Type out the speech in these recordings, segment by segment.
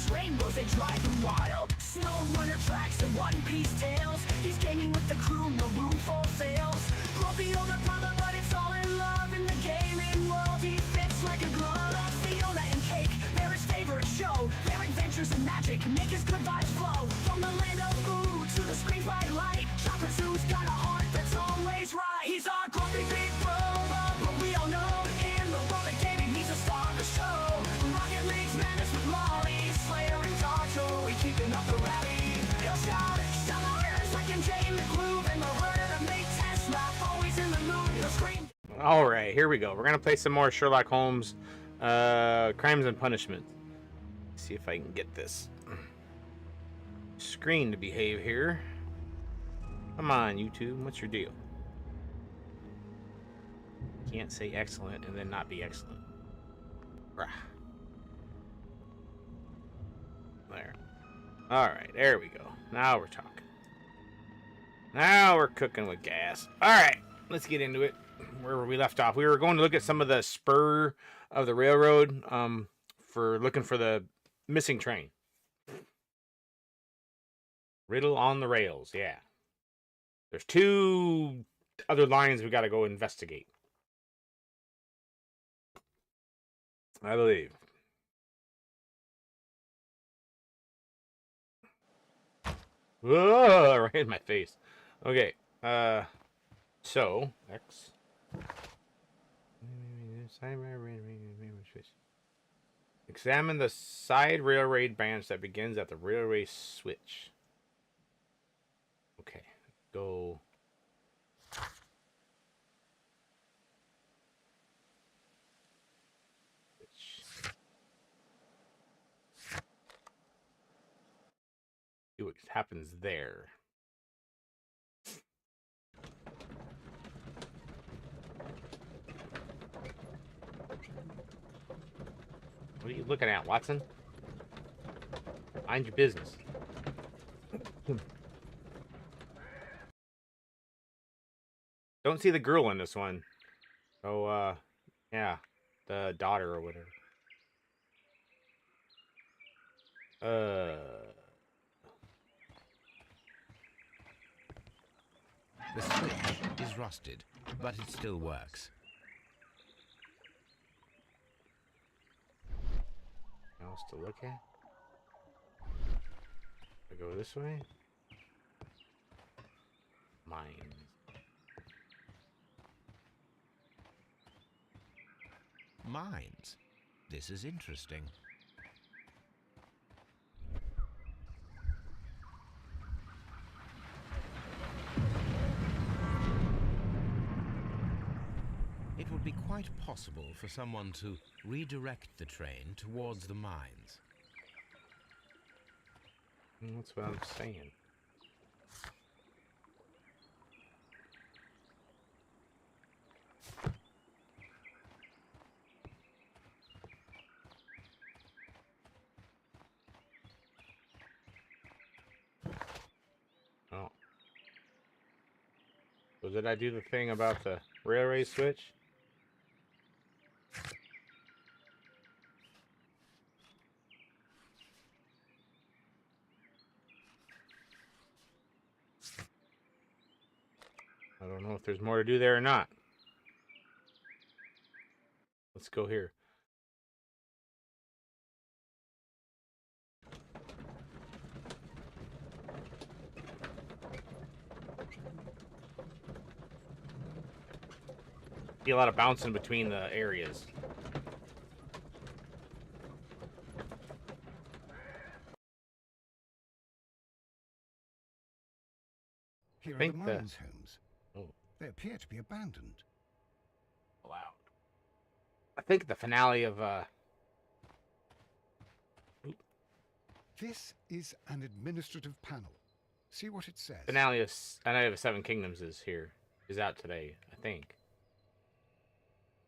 use rainbows, they drive him wild. Snow runner tracks and one-piece tails. He's gaming with the crew, no room for fails. Grumpy older brother, but it's all in love. In the gaming world, he fits like a glove. Fiona and Cake, they're his favorite show. Their adventures and magic make his good vibes flow. From the land of Boo to the screen by light, Chakra has got a heart that's always right. He's our grumpy big brother, but we all know in the world of gaming, he's a star of the show. Rocket League's madness with Molly, Slayer and Darto, we keeping up the rally. He'll shout like MJ in the groove, and the runner to make Tess laugh, always in the mood. He'll scream. All right, here we go. We're gonna play some more Sherlock Holmes, Crimes and Punishment. Let's see if I can get this screen to behave here. Come on, YouTube, what's your deal? Can't say excellent and then not be excellent. Rah. There. All right, there we go. Now we're talking. Now we're cooking with gas. All right, let's get into it. Where were we left off? We were going to look at some of the spur of the railroad for looking for the missing train. Riddle on the rails, yeah. There's 2 other lines we got to go investigate, I believe. Whoa, right in my face. Okay, so, X. Examine the side railway branch that begins at the railway switch. Okay, go. See what happens there. What are you looking at, Watson? Mind your business. Don't see the girl in this one. Oh, yeah. The daughter or whatever. The switch is rusted, but it still works. What else to look at? I go this way. Mines. Mines. This is interesting. It would be quite possible for someone to redirect the train towards the mines. That's what I'm saying. Oh. So did I do the thing about the railway switch? I don't know if there's more to do there or not. Let's go here. See a lot of bouncing between the areas. Here are the mines, Holmes. Oh. They appear to be abandoned. Wow. I think the finale of This is an administrative panel. See what it says. finale of Seven Kingdoms is out today, I think.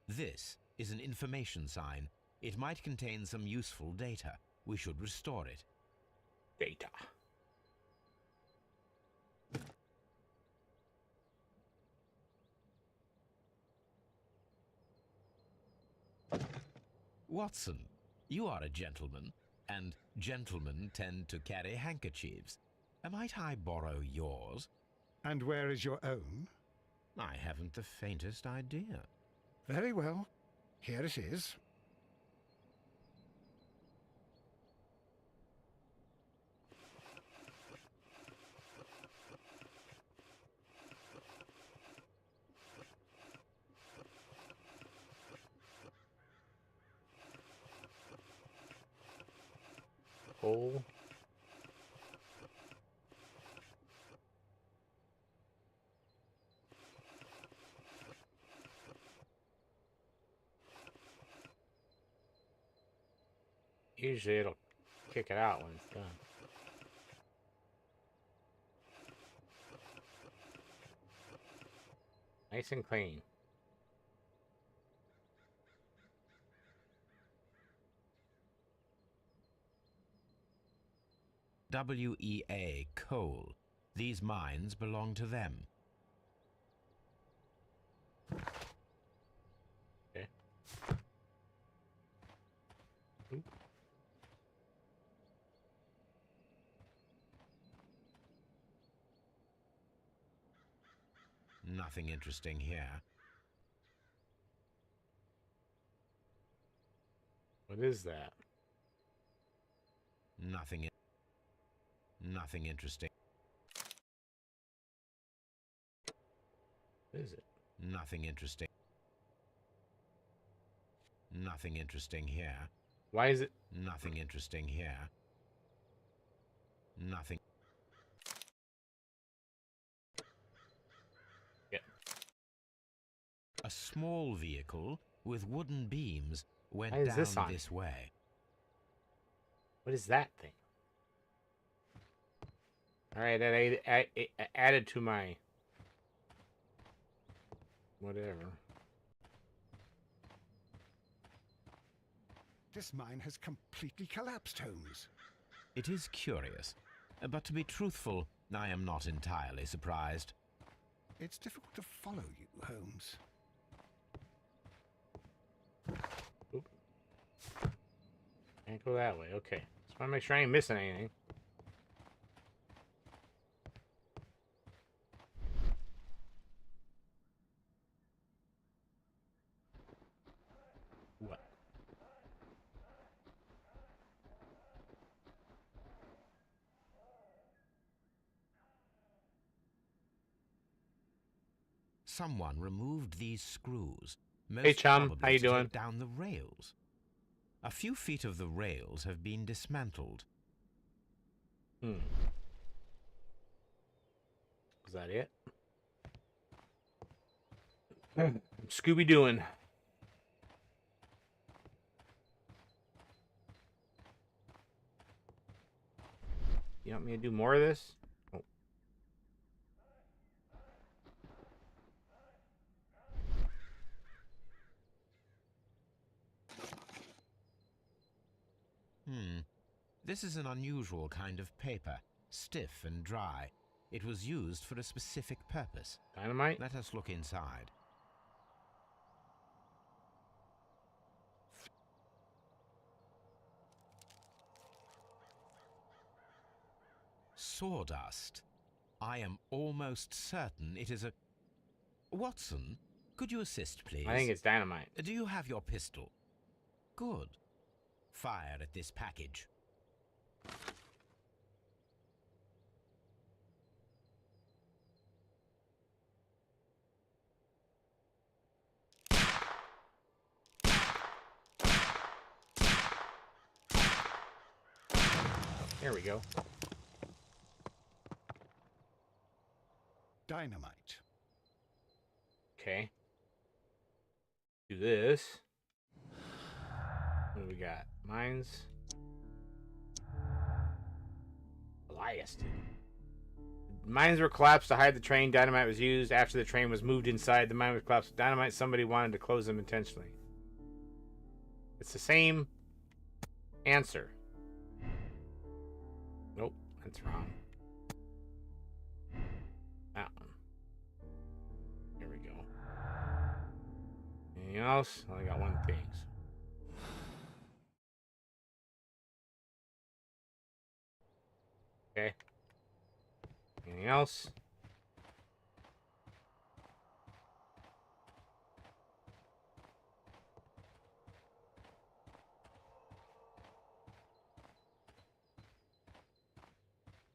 This is an information sign. It might contain some useful data. We should restore it. Data. Watson, you are a gentleman. and gentlemen tend to carry handkerchiefs. Might I borrow yours? And where is your own? I haven't the faintest idea. Very well. Here it is. Hole. Usually it'll kick it out when it's done. Nice and clean. WEA coal. These mines belong to them. Okay. Oop. Nothing interesting here. What is that? Nothing interesting. What is it? Nothing interesting. Nothing interesting here. Why is it? Nothing interesting here. Nothing. Yeah. A small vehicle with wooden beams went Why is down this on? this way. What is that thing? All right, I added to my whatever. This mine has completely collapsed, Holmes. It is curious, but to be truthful, I am not entirely surprised. It's difficult to follow you, Holmes. Oop. Can't go that way. Okay. Just want to make sure I ain't missing anything. What? Someone removed these screws. Hey, Most chum. probably How you to take doing? down the rails. A few feet of the rails have been dismantled. Was that it? Scooby doing. You want me to do more of this? Oh. This is an unusual kind of paper, stiff and dry. It was used for a specific purpose. Dynamite? Let us look inside. Sawdust. I am almost certain it is a... Watson, could you assist, please? I think it's dynamite. Do you have your pistol? Good. Fire at this package. There we go. Dynamite. Okay. Do this. What do we got? Mines. Elias. Mines were collapsed to hide the train. Dynamite was used after the train was moved inside. The mine was collapsed with dynamite. Somebody wanted to close them intentionally. It's the same answer. Nope, that's wrong. That one. Here we go. Anything else? I only got one thing. Okay. Anything else?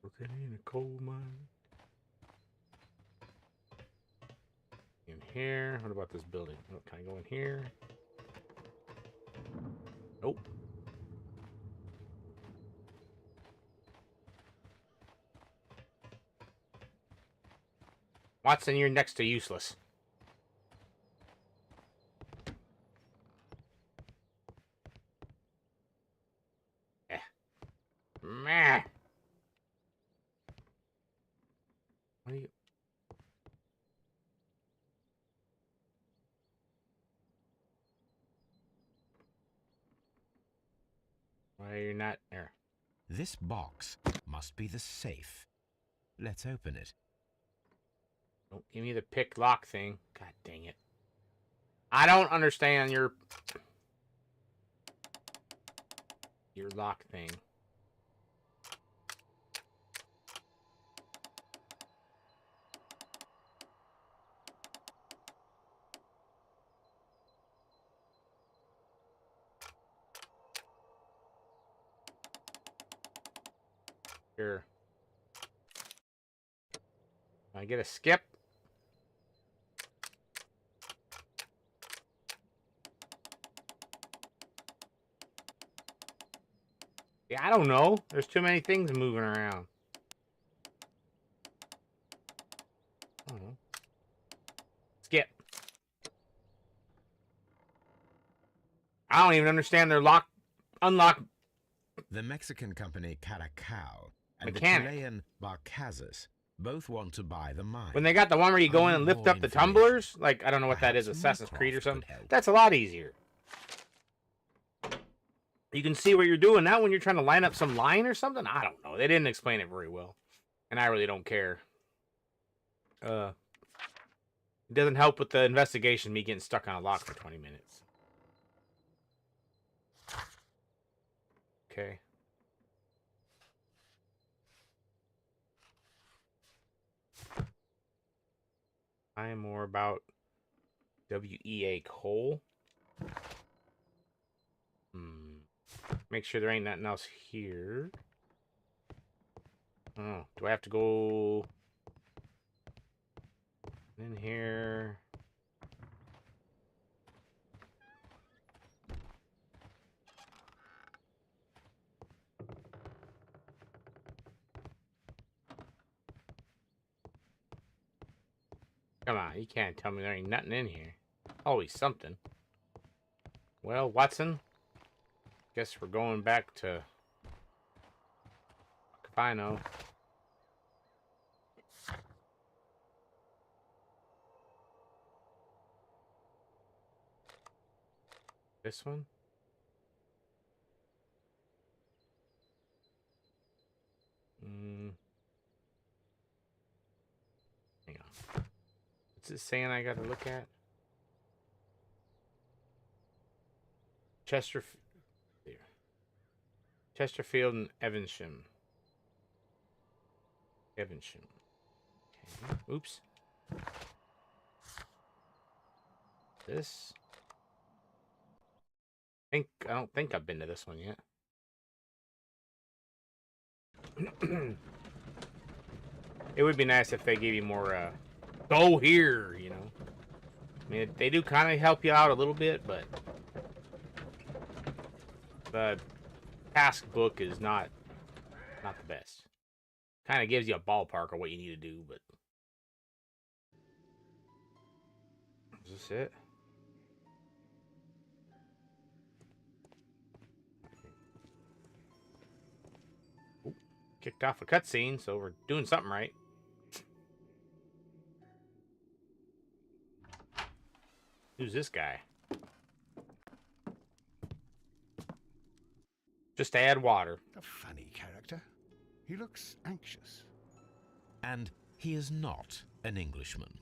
Working in a coal mine. In here. What about this building? Oh, can I go in here? Nope. Watson, you're next to useless. Eh. Meh. What are you? Why are you not there? This box must be the safe. Let's open it. Don't give me the pick lock thing. God dang it. I don't understand your lock thing. Here. Can I get a skip? Yeah, I don't know. There's too many things moving around. I don't know. Skip. I don't even understand their unlock. The Mexican company Caracao and Mechanic. the Chilean Barcazas both want to buy the mine. When they got the one where you go in and lift More up the information. tumblers, like, I don't know what that is, Perhaps Assassin's Creed or Mycroft something. could help. That's a lot easier. You can see what you're doing. Now when you're trying to line up some line or something, I don't know. They didn't explain it very well. And I really don't care. It doesn't help with the investigation, me getting stuck on a lock for 20 minutes. Okay. I am more about WEA coal. Make sure there ain't nothing else here. Oh, do I have to go in here? Come on, you can't tell me there ain't nothing in here. Always something. Well, Watson, guess we're going back to... If I know. This one? Hang on. What's it saying I gotta look at? Chesterfield and Evansham. Okay. Oops. This? I don't think I've been to this one yet. It would be nice if they gave you more, go here, you know. I mean, they do kind of help you out a little bit, but the task book is not the best. Kind of gives you a ballpark of what you need to do, but... Is this it? Ooh, kicked off a cutscene, so we're doing something right. Who's this guy? Just add water. A funny character. He looks anxious. And he is not an Englishman.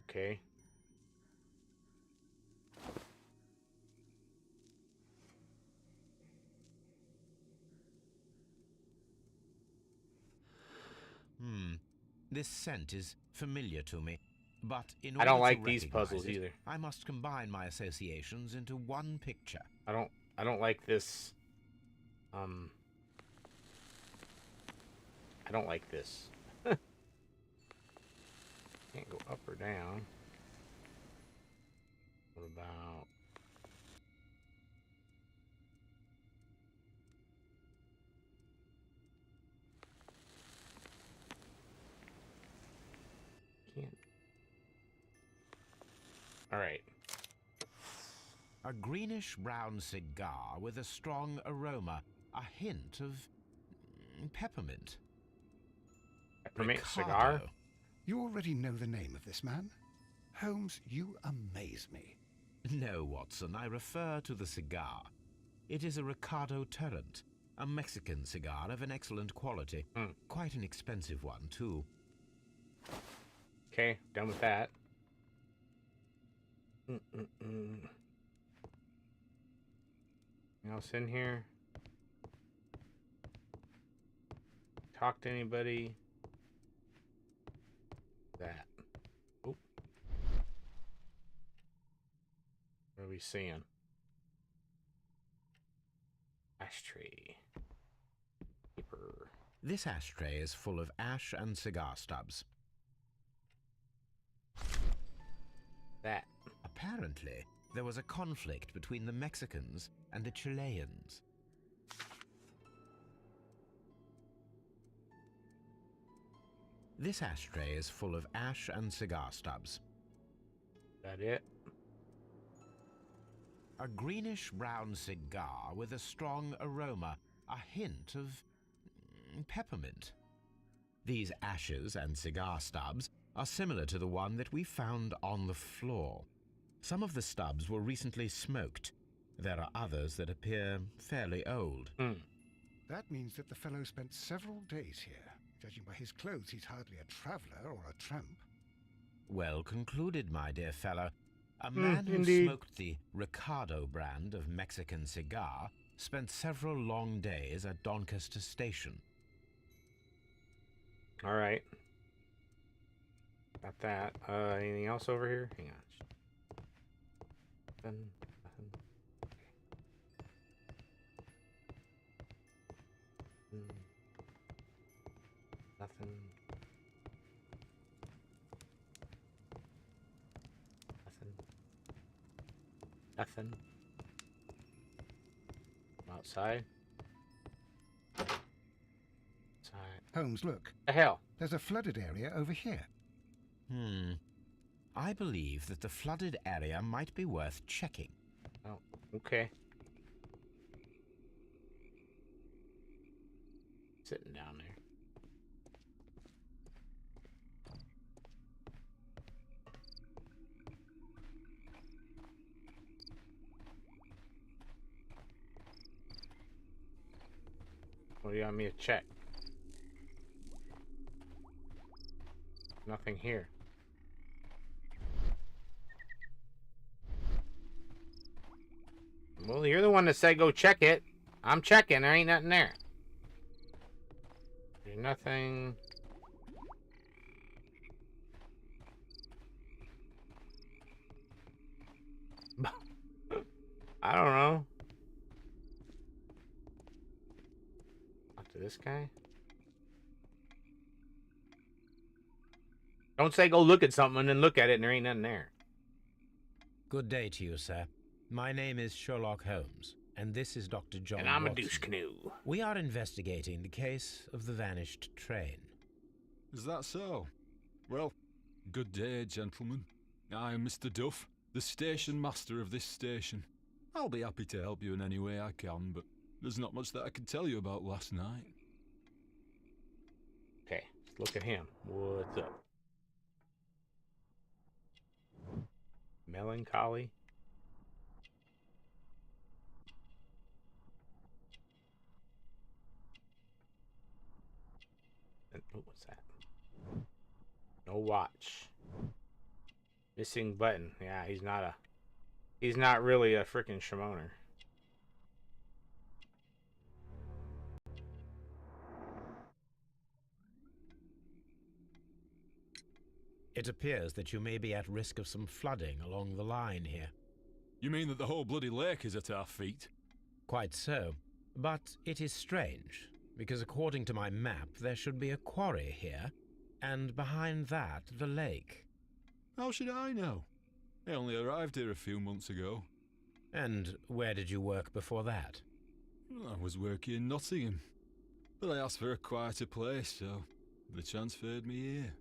Okay. This scent is familiar to me, but in I order don't to like these recognize puzzles it, either. I must combine my associations into one picture. I don't like this. I don't like this. Can't go up or down. What about... Can't... Alright. A greenish-brown cigar with a strong aroma, a hint of peppermint. Peppermint cigar? Ricardo. You already know the name of this man? Holmes, you amaze me. No, Watson, I refer to the cigar. It is a Ricardo Tarrant, a Mexican cigar of an excellent quality. Quite an expensive one, too. Okay, done with that. Anything else in here? Talk to anybody? That. Oop. What are we seeing? Ashtray. Paper. This ashtray is full of ash and cigar stubs. That. Apparently, there was a conflict between the Mexicans and the Chileans. This ashtray is full of ash and cigar stubs. That it? A greenish-brown cigar with a strong aroma, a hint of peppermint. These ashes and cigar stubs are similar to the one that we found on the floor. Some of the stubs were recently smoked. There are others that appear fairly old. That means that the fellow spent several days here. Judging by his clothes, he's hardly a traveler or a tramp. Well concluded, my dear fellow. A man who indeed. smoked the Ricardo brand of Mexican cigar spent several long days at Doncaster Station. Alright. Got that. Anything else over here? Hang on. Nothing. Nothing. Nothing. Nothing. Outside. Outside. Holmes, look. The hell? There's a flooded area over here. I believe that the flooded area might be worth checking. Oh, okay. Sitting down there. What do you want me to check? Nothing here. Well, you're the one that said go check it. I'm checking. There ain't nothing there. There's nothing. I don't know. Talk to this guy. Don't say go look at something and then look at it and there ain't nothing there. Good day to you, sir. My name is Sherlock Holmes, and this is Dr. John And I'm a Watson. douche canoe. We are investigating the case of the vanished train. Is that so? Well, good day, gentlemen. I am Mr. Duff, the station master of this station. I'll be happy to help you in any way I can, but there's not much that I can tell you about last night. Okay, let's look at him. What's up? Melancholy. And, oh, what's that? No watch. Missing button. Yeah, he's not really a freaking Shimoner. It appears that you may be at risk of some flooding along the line here. You mean that the whole bloody lake is at our feet? Quite so. But it is strange, because according to my map, there should be a quarry here, and behind that, the lake. How should I know? I only arrived here a few months ago. And where did you work before that? I was working in Nottingham, but I asked for a quieter place, so they transferred me here.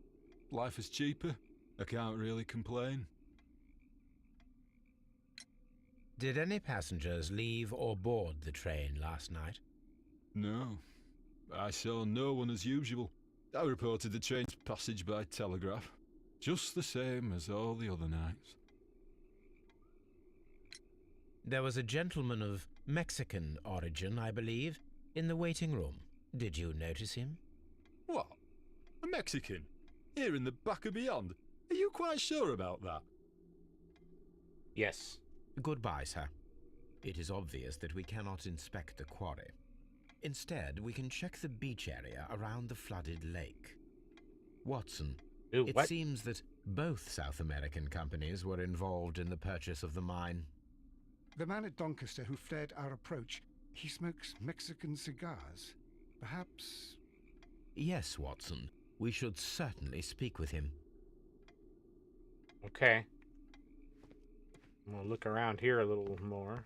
Life is cheaper. I can't really complain. Did any passengers leave or board the train last night? No. I saw no one as usual. I reported the train's passage by telegraph. Just the same as all the other nights. There was a gentleman of Mexican origin, I believe, in the waiting room. Did you notice him? What? A Mexican? Here in the back of beyond? Are you quite sure about that? Yes. Goodbye, sir. It is obvious that we cannot inspect the quarry. Instead, we can check the beach area around the flooded lake. Watson, Ooh, it what? seems that both South American companies were involved in the purchase of the mine. The man at Doncaster who flared our approach, he smokes Mexican cigars. Perhaps... Yes, Watson. We should certainly speak with him. Okay. I'm gonna look around here a little more.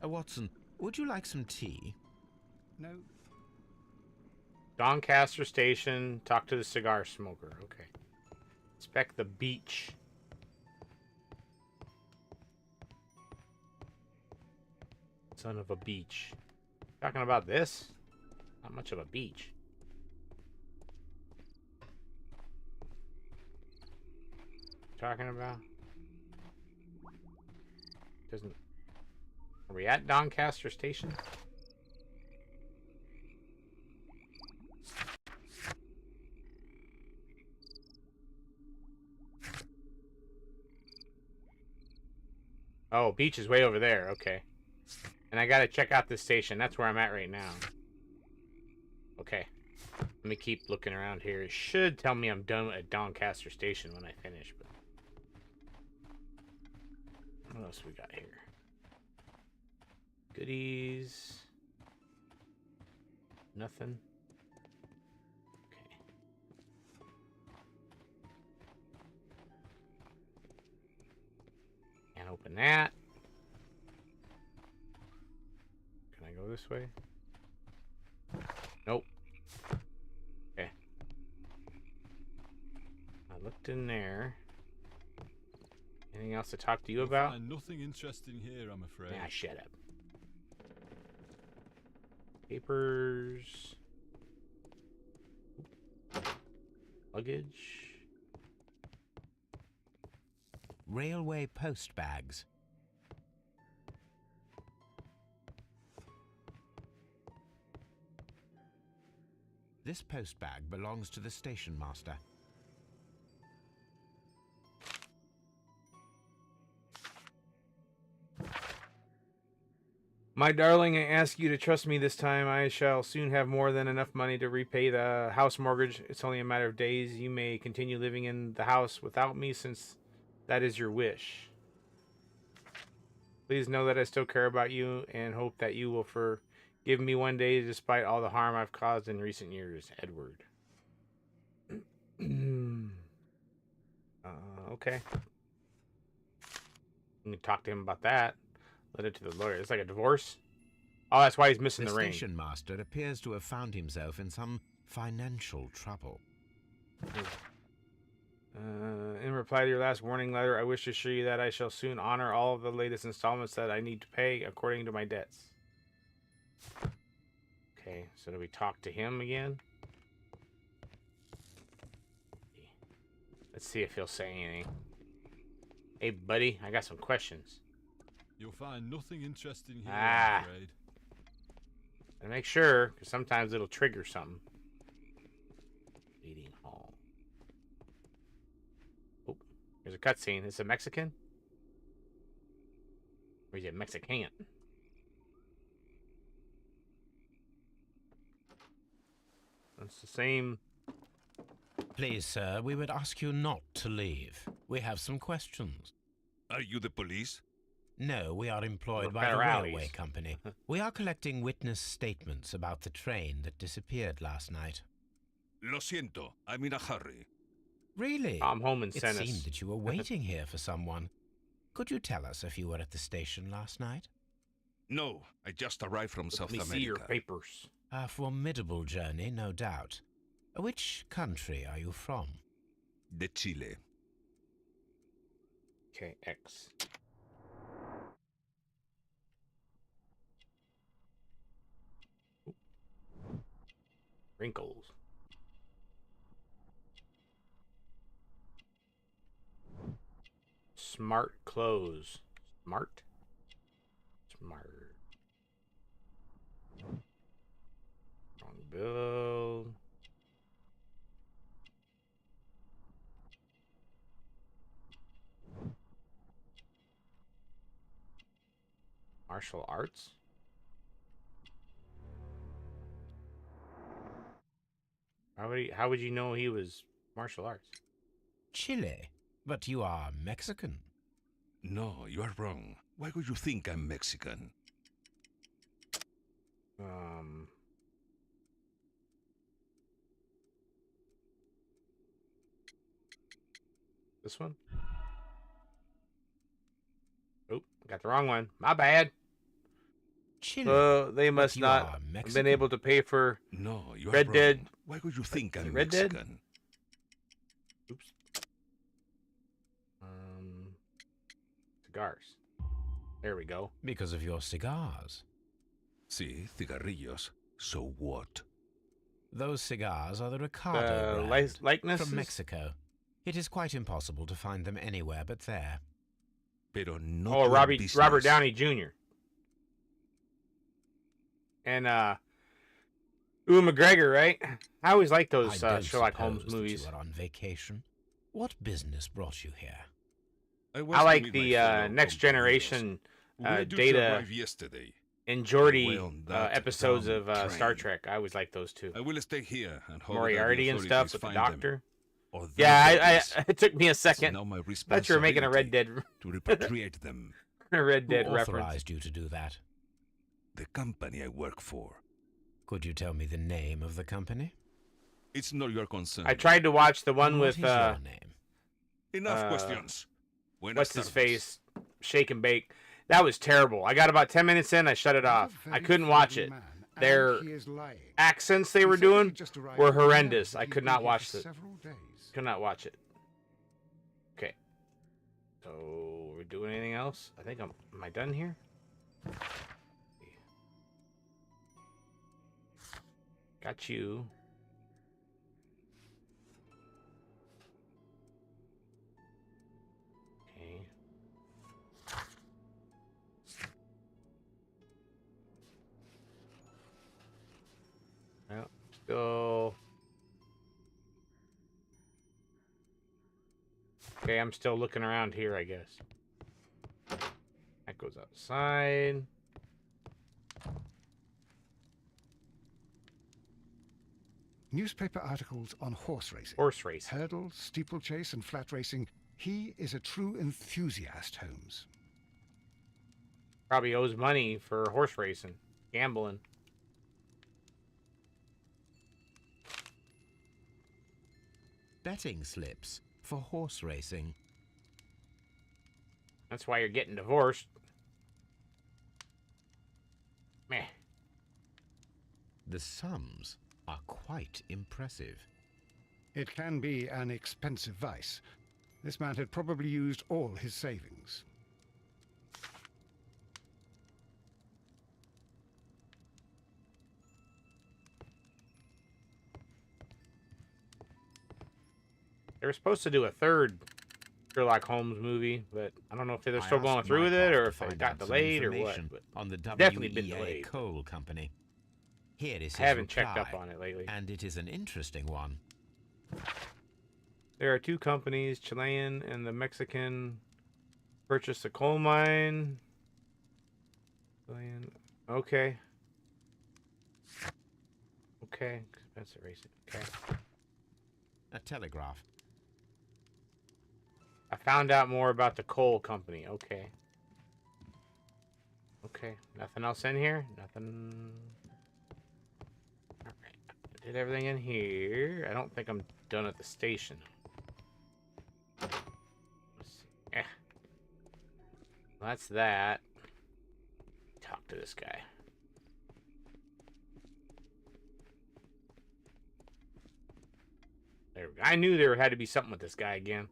Watson, would you like some tea? No. Doncaster Station. Talk to the cigar smoker. Okay. Inspect the beach. Son of a beach. Talking about this? Not much of a beach. Talking about? Doesn't. Are we at Doncaster Station? Oh, beach is way over there. Okay. And I gotta check out this station. That's where I'm at right now. Okay. Let me keep looking around here. It should tell me I'm done at Doncaster Station when I finish. But what else we got here? Goodies. Nothing. Okay. Can't open that. Can I go this way? Nope. Okay. I looked in there. Anything else to talk to you about? Nothing interesting here, I'm afraid. Nah, shut up. Papers. Luggage. Railway post bags. This post bag belongs to the station master. My darling, I ask you to trust me this time. I shall soon have more than enough money to repay the house mortgage. It's only a matter of days. You may continue living in the house without me, since that is your wish. Please know that I still care about you and hope that you will forgive me one day despite all the harm I've caused in recent years. Edward. Okay. You can talk to him about that. Letter to the lawyer. It's like a divorce? Oh, that's why he's missing the ring. Station master appears to have found himself in some financial trouble. In reply to your last warning letter, I wish to assure you that I shall soon honor all of the latest installments that I need to pay according to my debts. Okay, so do we talk to him again? Let's see if he'll say anything. Hey, buddy, I got some questions. You'll find nothing interesting here, Ah. I'm afraid. And make sure, because sometimes it'll trigger something. Meeting hall. Oh, there's a cutscene. Is it Mexican? Or is it Mexican? It's the same Please, sir, we would ask you not to leave. We have some questions. Are you the police? No, we are employed We're by the federales. railway company. We are collecting witness statements about the train that disappeared last night. Lo siento, I'm in a hurry. Really? Holmes It sent us. seemed that you were waiting here for someone. Could you tell us if you were at the station last night? No, I just arrived from Let South me America. see your papers. A formidable journey, no doubt. Which country are you from? De Chile. Okay, X. Ooh. Wrinkles. Smart clothes. Smart? Smart. Wrong bill. Martial arts? How would you know he was martial arts? Chile. But you are Mexican. No, you are wrong. Why would you think I'm Mexican? This one? Oop, got the wrong one. My bad. Chile. So they must you not are have Mexican. been able to pay for No, you are Red wrong. Dead. Why would you think Is it I'm Red Dead? Mexican? Oops. Cigars. There we go. Because of your cigars. Sí, cigarrillos. So what? Those cigars are the Ricardo brand Likeness from Mexico. It is quite impossible to find them anywhere but there. Pero no Oh, your Robert business. Downey Jr. And Ewan McGregor, right? I always like those I don't Sherlock Holmes suppose that movies. You are on vacation. What business brought you here? was I like with my the fellow next compañeros. generation Where did you Data arrive yesterday? and Geordi Well, that episodes dumb of Star train. Trek. I always like those too. I will stay here and hope that the Moriarty and stuff authorities with the find them, doctor. or their Yeah, bodies. it took me a It's second. now my Thought you were making a Red responsibility Dead, to repatriate them. a Red Who Dead reference. authorized you to do that? The company I work for. Could you tell me the name of the company? It's not your concern. I tried to watch the one And with what is your name? Enough uh, questions. Buenas what's his tardes. face, Shake and Bake. That was terrible. I got about 10 minutes in, I shut it off. I couldn't watch it. Their accents they were doing were horrendous. I could not watch it. Could not watch it. Okay. So, we're doing anything else? I think am I done here? Got you. Okay. Well, still. Okay, I'm still looking around here, I guess. That goes outside. Newspaper articles on horse racing. Horse race. Hurdle, steeplechase, and flat racing. He is a true enthusiast, Holmes. Probably owes money for horse racing, gambling. Betting slips for horse racing. That's why you're getting divorced. Meh. The sums are quite impressive. It can be an expensive vice. This man had probably used all his savings. They were supposed to do a third Sherlock Holmes movie, but I don't know if they're still I going asked through with it Mycroft or to if it find got out some delayed or what. information But on the definitely been WEA delayed. Coal Company. Here is his I haven't checked up reply, on it lately. and it is an interesting one. There are two companies, Chilean and the Mexican, purchased a coal mine. Chilean. Okay. Okay. Expensive racing. Okay. A telegraph. I found out more about the coal company. Okay. Okay. Nothing else in here? Nothing. Alright. Did everything in here. I don't think I'm done at the station. Let's see. Eh. Well, that's that. Talk to this guy. There we go. I knew there had to be something with this guy again.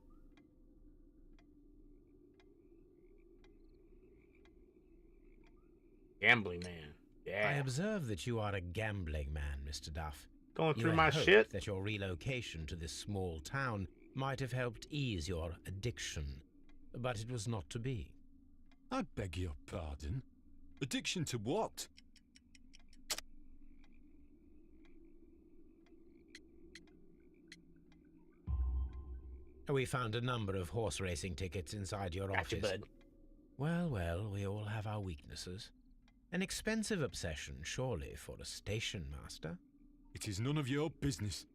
Gambling man. Yeah. I observe that you are a gambling man, Mr. Duff. Going You through had my hoped shit. that your relocation to this small town might have helped ease your addiction, but it was not to be. I beg your pardon. Addiction to what? We found a number of horse racing tickets inside your Gotcha, office. bud. Well, well, we all have our weaknesses. An expensive obsession, surely, for a station master. It is none of your business.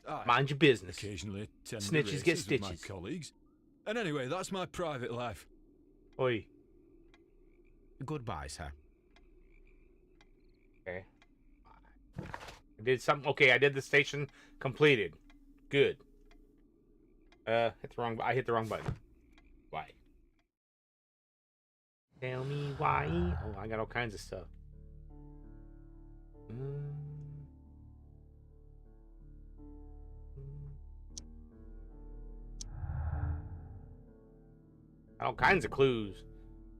I Mind your business. occasionally attend Snitches the races get with my stitches. colleagues. And anyway, that's my private life. Oi. Goodbye, sir. Okay. I did something. Okay, I did the station completed. Good. I hit the wrong button. Why? Tell me why. Oh, I got all kinds of stuff. All kinds of clues.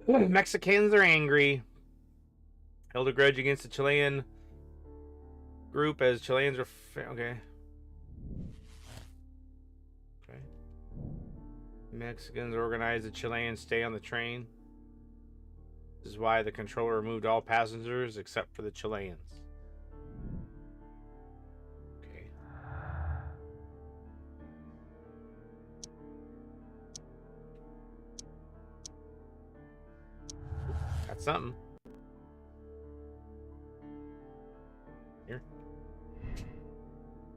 Mexicans are angry. Held a grudge against the Chilean group as Chileans are... Okay. Okay. Mexicans organized the Chileans stay on the train. This is why the controller removed all passengers except for the Chileans. Okay. Got something. Here.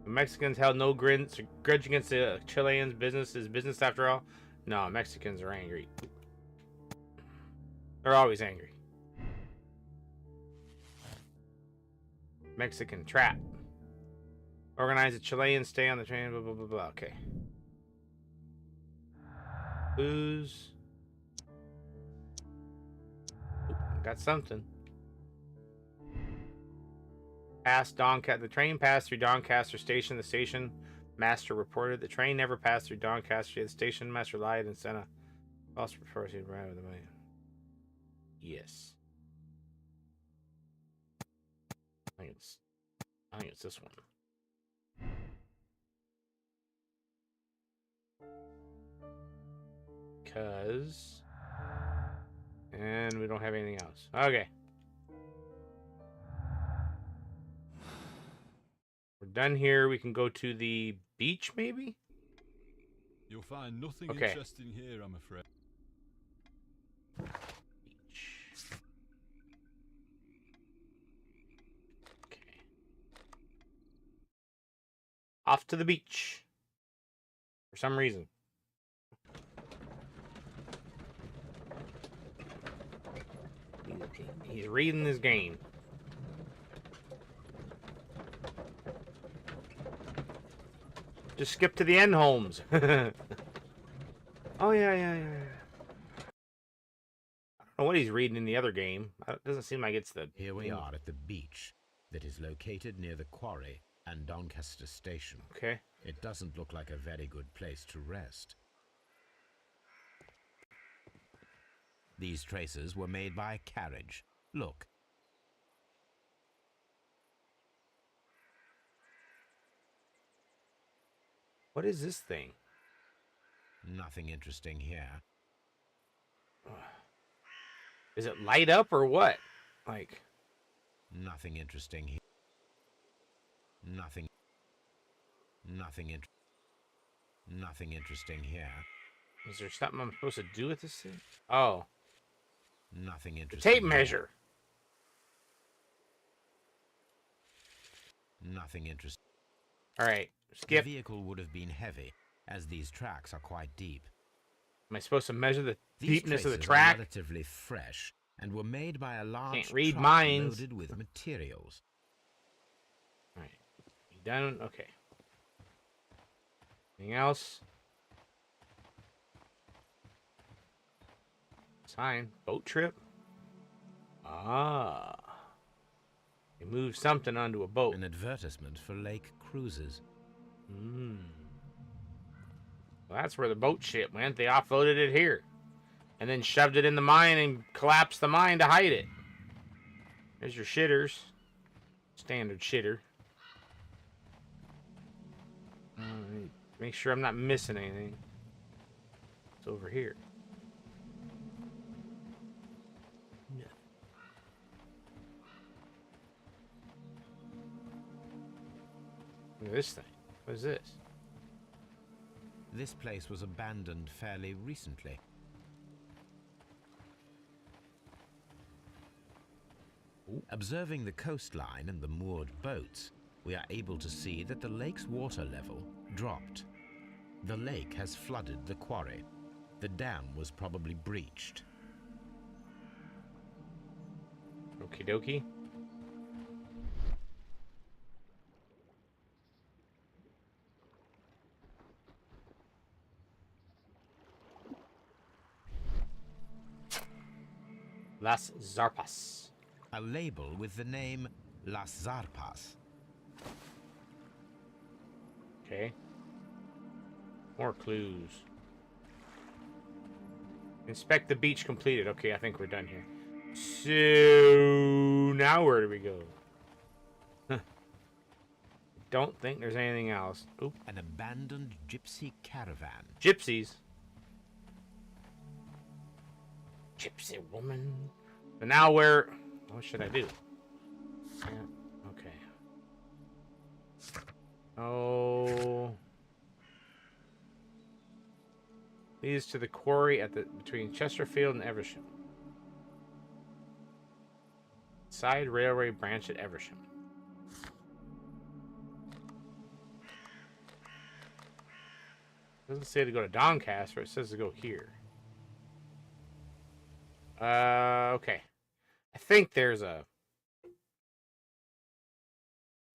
The Mexicans held no grudge against the Chileans. Business is business after all. No, Mexicans are angry. They're always angry. Mexican trap. Organize the Chileans stay on the train. Blah blah blah blah. Okay. Booze. Oop, got something. The train passed through Doncaster Station. The station master reported the train never passed through Doncaster. The station master lied and sent a false report to Brian with the money. Yes. I think it's this one. And we don't have anything else. Okay. We're done here. We can go to the beach, maybe? You'll find nothing Okay. interesting here, I'm afraid. Beach. Okay. Off to the beach. For some reason. He's reading this game. Just skip to the end, Holmes. Oh, yeah. I don't know what he's reading in the other game. It doesn't seem like it's the... Here we are at the beach that is located near the quarry and Doncaster Station. Okay. It doesn't look like a very good place to rest. These traces were made by a carriage. Look. What is this thing? Nothing interesting here. Is it light up or what? Like... Nothing interesting here. Nothing interesting here. Is there something I'm supposed to do with this thing? Oh. Nothing The interesting. tape measure. Nothing interesting. Alright. Skip. The vehicle would have been heavy, as these tracks are quite deep. Am I supposed to measure the These deepness of the traces track? are relatively fresh and were made by a large Can't read truck minds. loaded with materials. Alright. You done? Okay. Anything else? Sign. Boat trip? Ah. They moved something onto a boat. An advertisement for lake cruises. Hmm. Well, that's where the boat ship went. They offloaded it here. And then shoved it in the mine and collapsed the mine to hide it. There's your shitters. Standard shitter. Make sure I'm not missing anything. It's over here. No. Look at this thing. What is this? This place was abandoned fairly recently. Observing the coastline and the moored boats, we are able to see that the lake's water level dropped. The lake has flooded the quarry. The dam was probably breached. Okie dokie. Las Zarpas. A label with the name Las Zarpas. Okay. More clues. Inspect the beach completed. Okay, I think we're done here. So now where do we go? Huh. Don't think there's anything else. Oop. An abandoned gypsy caravan. Gypsies. Gypsy woman. So now where? What should I do? Yeah, okay. Oh. Leads to the quarry at the between Chesterfield and Eversham. Side railway branch at Eversham. It doesn't say to go to Doncaster, it says to go here. Okay. I think there's a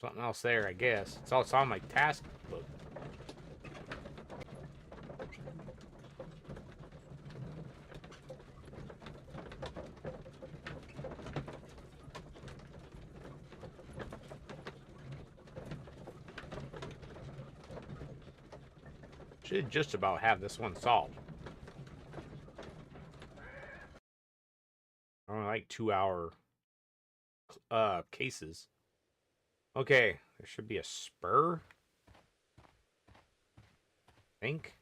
something else there, I guess. It's on my task book. Should just about have this one solved. Only like 2-hour cases. Okay, there should be a spur. I think.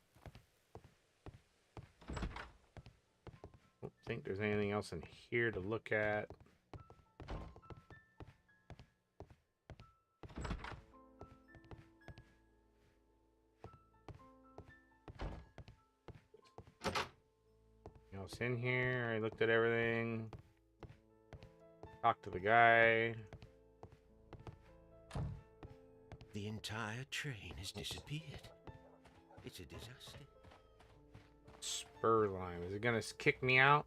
Don't think there's anything else in here to look at. Else in here? I looked at everything. Talked to the guy. The entire train has disappeared. It's a disaster. Spur line. Is it gonna kick me out?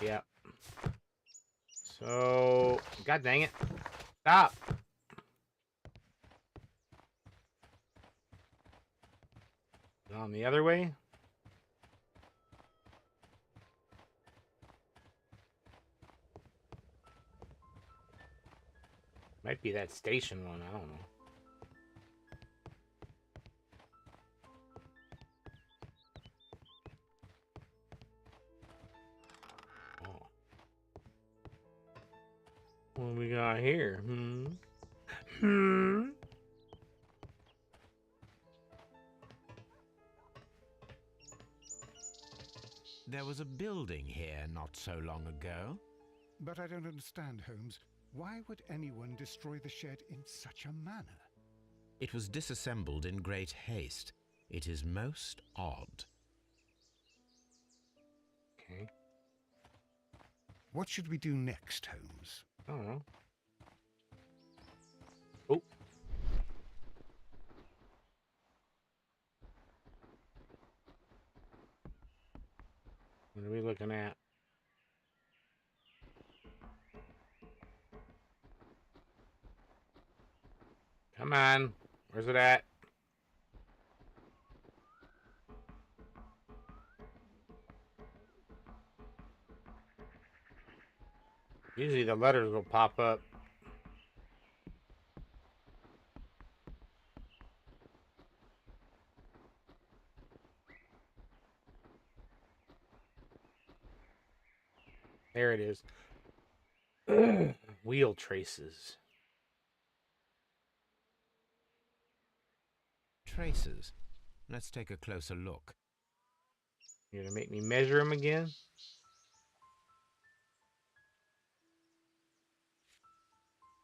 Yep. So, god dang it. Stop. On the other way? Might be that station one, I don't know. Oh. What we got here? There was a building here not so long ago. But I don't understand, Holmes. Why would anyone destroy the shed in such a manner? It was disassembled in great haste. It is most odd. Okay. What should we do next, Holmes? I don't know. Oh. What are we looking at? Come on. Where's it at? Usually the letters will pop up. There it is. Wheel traces. Traces. Let's take a closer look. You're gonna make me measure them again?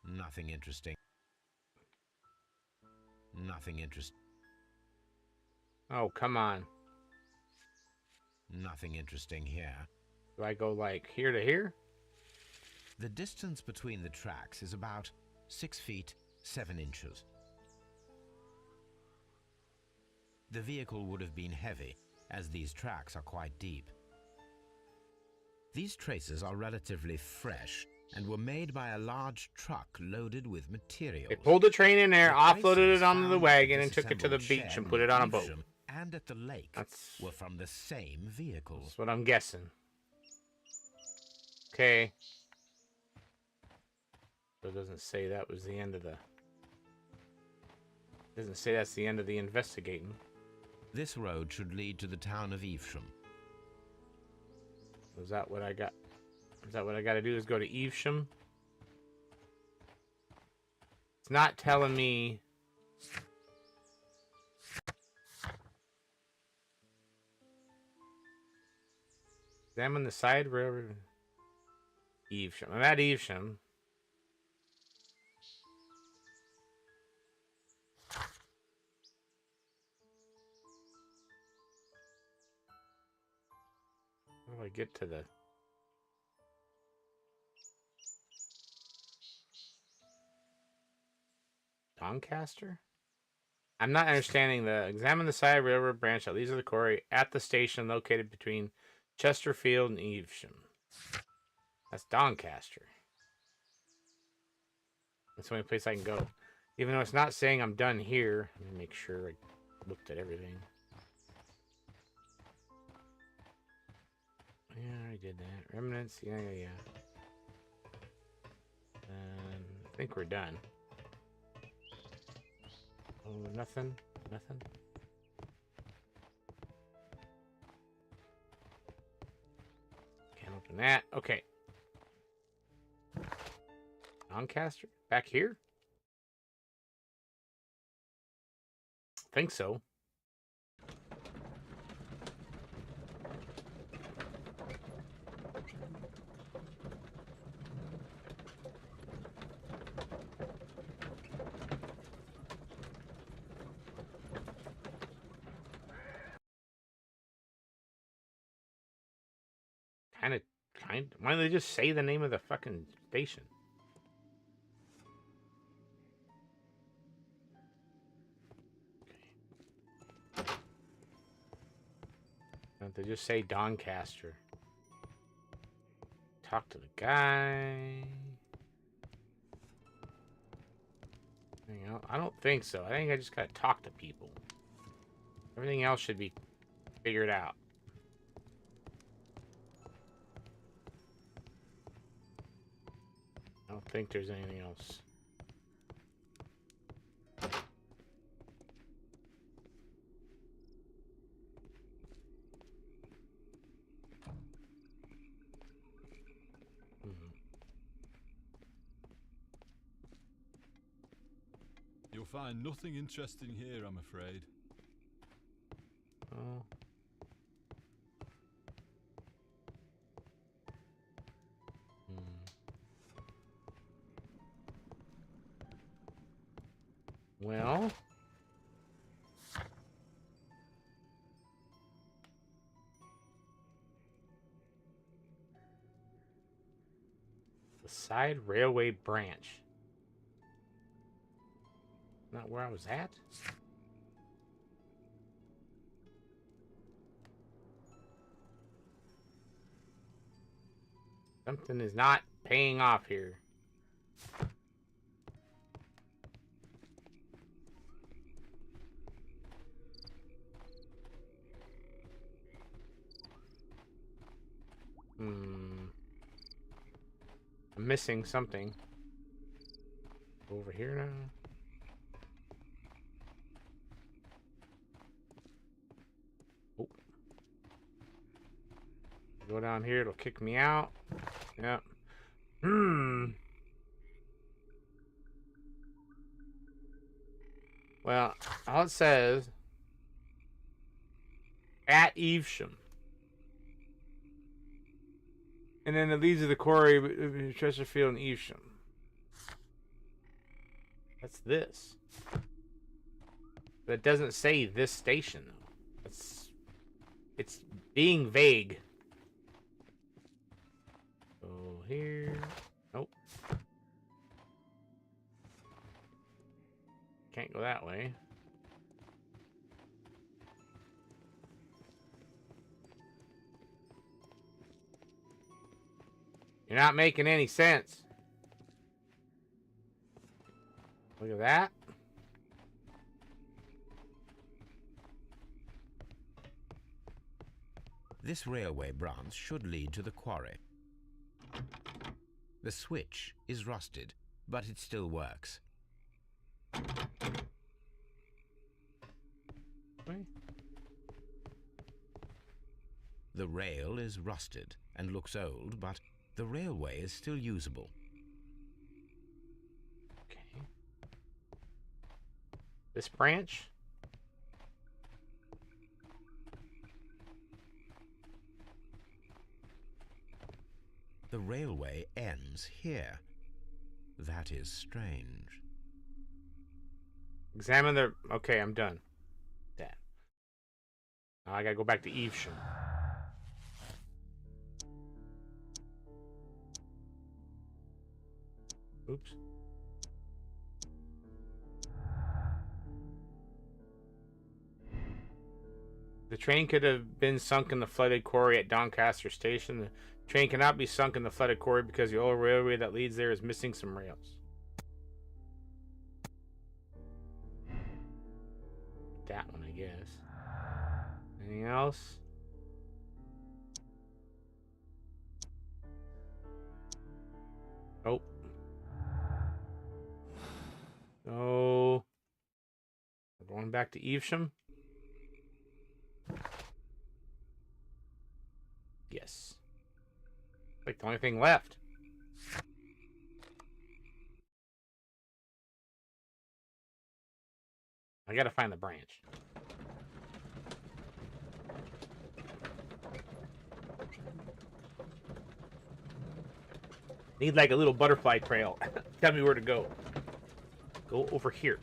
Nothing interesting. Nothing interesting. Oh, come on. Nothing interesting here. Do I go like here to here? The distance between the tracks is about 6 feet 7 inches. The vehicle would have been heavy, as these tracks are quite deep. These traces are relatively fresh and were made by a large truck loaded with materials. They pulled the train in there, The offloaded traces it onto found the at wagon, and took it to the disassembled beach shed and put it near on a boat. Evesham and at the lake That's were from the same vehicle. what I'm guessing. Okay. So it doesn't say that was the end of the... It doesn't say that's the end of the investigating. This road should lead to the town of Evesham. Is that what I got? Is that what I got to do? Is go to Evesham? It's not telling me. Examine the side railroad. Evesham. I'm at Evesham. How do I get to the... Doncaster? I'm not understanding the... Examine the side railroad branch that leads to the quarry at the station located between Chesterfield and Evesham. That's Doncaster. That's the only place I can go. Even though it's not saying I'm done here. Let me make sure I looked at everything. Yeah, I did that. Remnants, yeah. I think we're done. Oh, nothing? Nothing? Can't open that. Okay. Doncaster? Back here? Think so. Why don't they just say the name of the fucking station? Why don't they just say Doncaster? Talk to the guy. You know, I don't think so. I think I just gotta talk to people. Everything else should be figured out. I don't think there's anything else. You'll find nothing interesting here, I'm afraid. Oh. Well, Side railway branch. Not where I was at? Something is not paying off here. I'm missing something. Over here now. Oh. Go down here, it'll kick me out. Yep. Well, all it says at Evesham. And then it leads to the quarry, Chesterfield, and Evesham. That's this. But it doesn't say this station, though. It's being vague. Go here. Nope. Can't go that way. You're not making any sense. Look at that. This railway branch should lead to the quarry. The switch is rusted, but it still works. Wait. The rail is rusted and looks old, but the railway is still usable. Okay. This branch? The railway ends here. That is strange. Examine the... Okay, I'm done. That. Now I gotta go back to Evesham. Oops. The train could have been sunk in the flooded quarry at Doncaster Station. The train cannot be sunk in the flooded quarry because the old railway that leads there is missing some rails. That one, I guess. Anything else? Nope. So, we're going back to Evesham. Yes. Like the only thing left. I gotta find the branch. Need like a little butterfly trail. Tell me where to go. Go over here.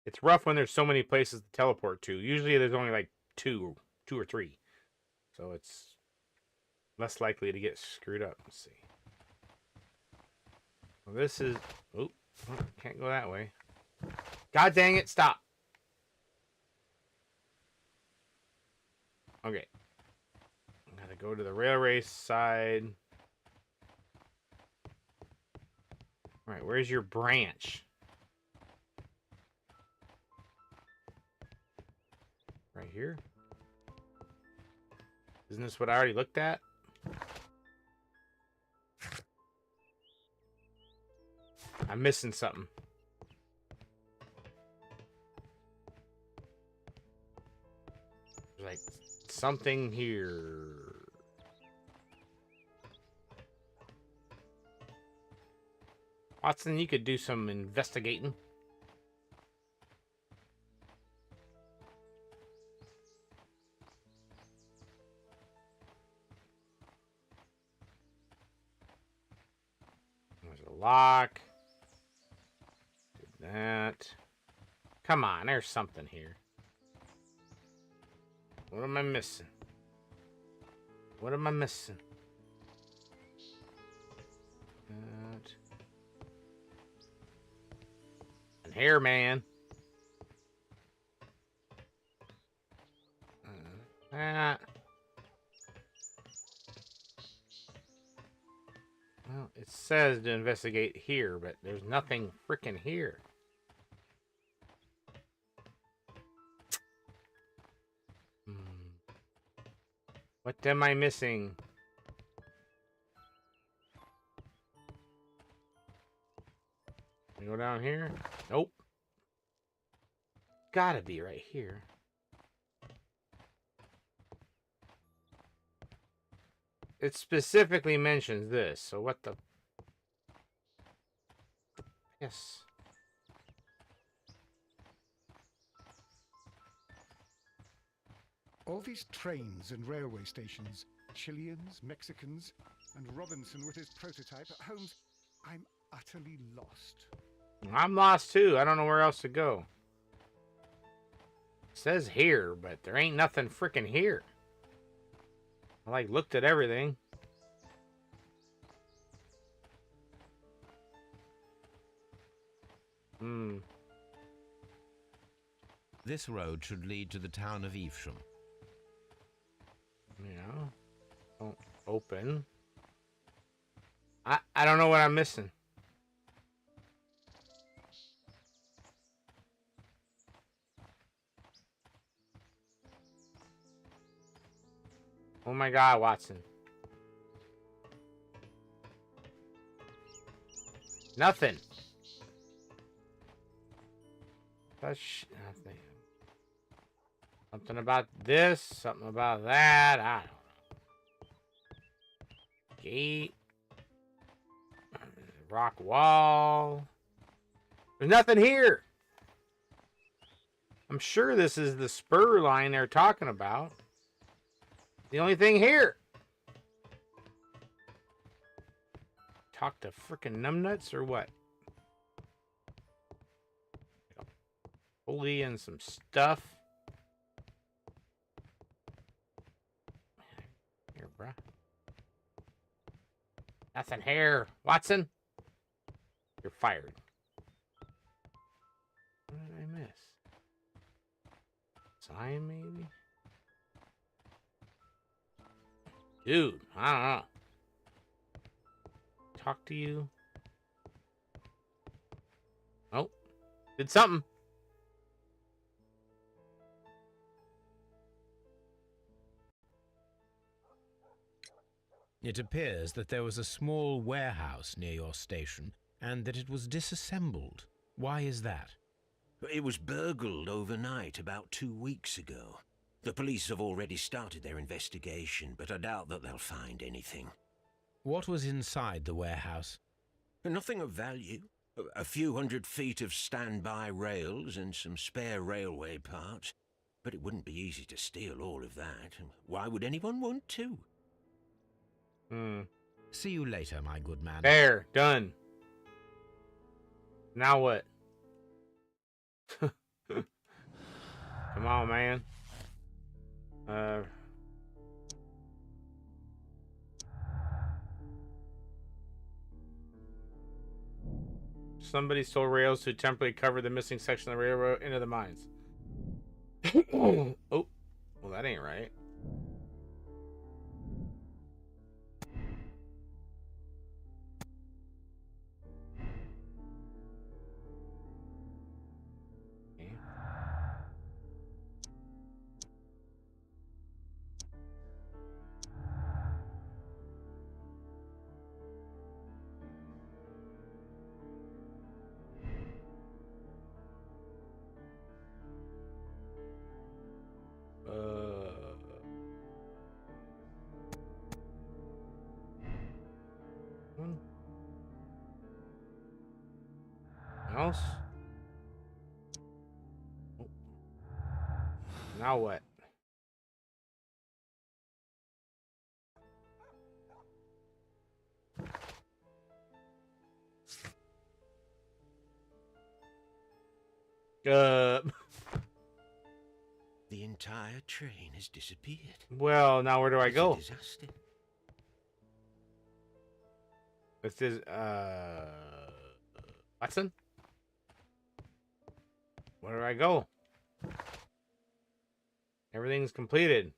It's rough when there's so many places to teleport to. Usually there's only like two or three. So it's less likely to get screwed up. Let's see. Well, this is... Oh, can't go that way. God dang it, stop. Okay. I gotta go to the railway side. Alright, where's your branch? Right here? Isn't this what I already looked at? I'm missing something. There's like something here. Watson, you could do some investigating. There's a lock. that. Come on, there's something here. What am I missing? What am I missing? That. And here, man. That. Well, it says to investigate here, but there's nothing freaking here. What am I missing? Can we go down here? Nope. Gotta be right here. It specifically mentions this, so what the... Yes. All these trains and railway stations, Chileans, Mexicans, and Robinson with his prototype. Holmes, I'm utterly lost. I'm lost too. I don't know where else to go. It says here, but there ain't nothing freaking here. I like looked at everything. This road should lead to the town of Evesham. Yeah. Don't open. I don't know what I'm missing. Oh my God, Watson. Nothing. That's nothing. Something about this, something about that. I don't know. Gate. Rock wall. There's nothing here. I'm sure this is the spur line they're talking about. The only thing here. Talk to frickin' numbnuts or what? Pulley and some stuff. Here, bruh. Nothing here. Watson, you're fired. What did I miss? Sign, maybe? Dude, I don't know. Talk to you. Oh, did something. It appears that there was a small warehouse near your station and that it was disassembled. Why is that? It was burgled overnight about 2 weeks ago. The police have already started their investigation, but I doubt that they'll find anything. What was inside the warehouse? Nothing of value. A few 100 feet of standby rails and some spare railway parts. But it wouldn't be easy to steal all of that. Why would anyone want to? See you later, my good man. There, done. Now what? Come on, man. Somebody stole rails to temporarily cover the missing section of the railroad into the mines. Oh, well, that ain't right. Okay. One else? Oh. Now what? Uh, The entire train has disappeared. well, now where do I It's go? a disaster. This is, Watson? Where do I go? Everything's completed.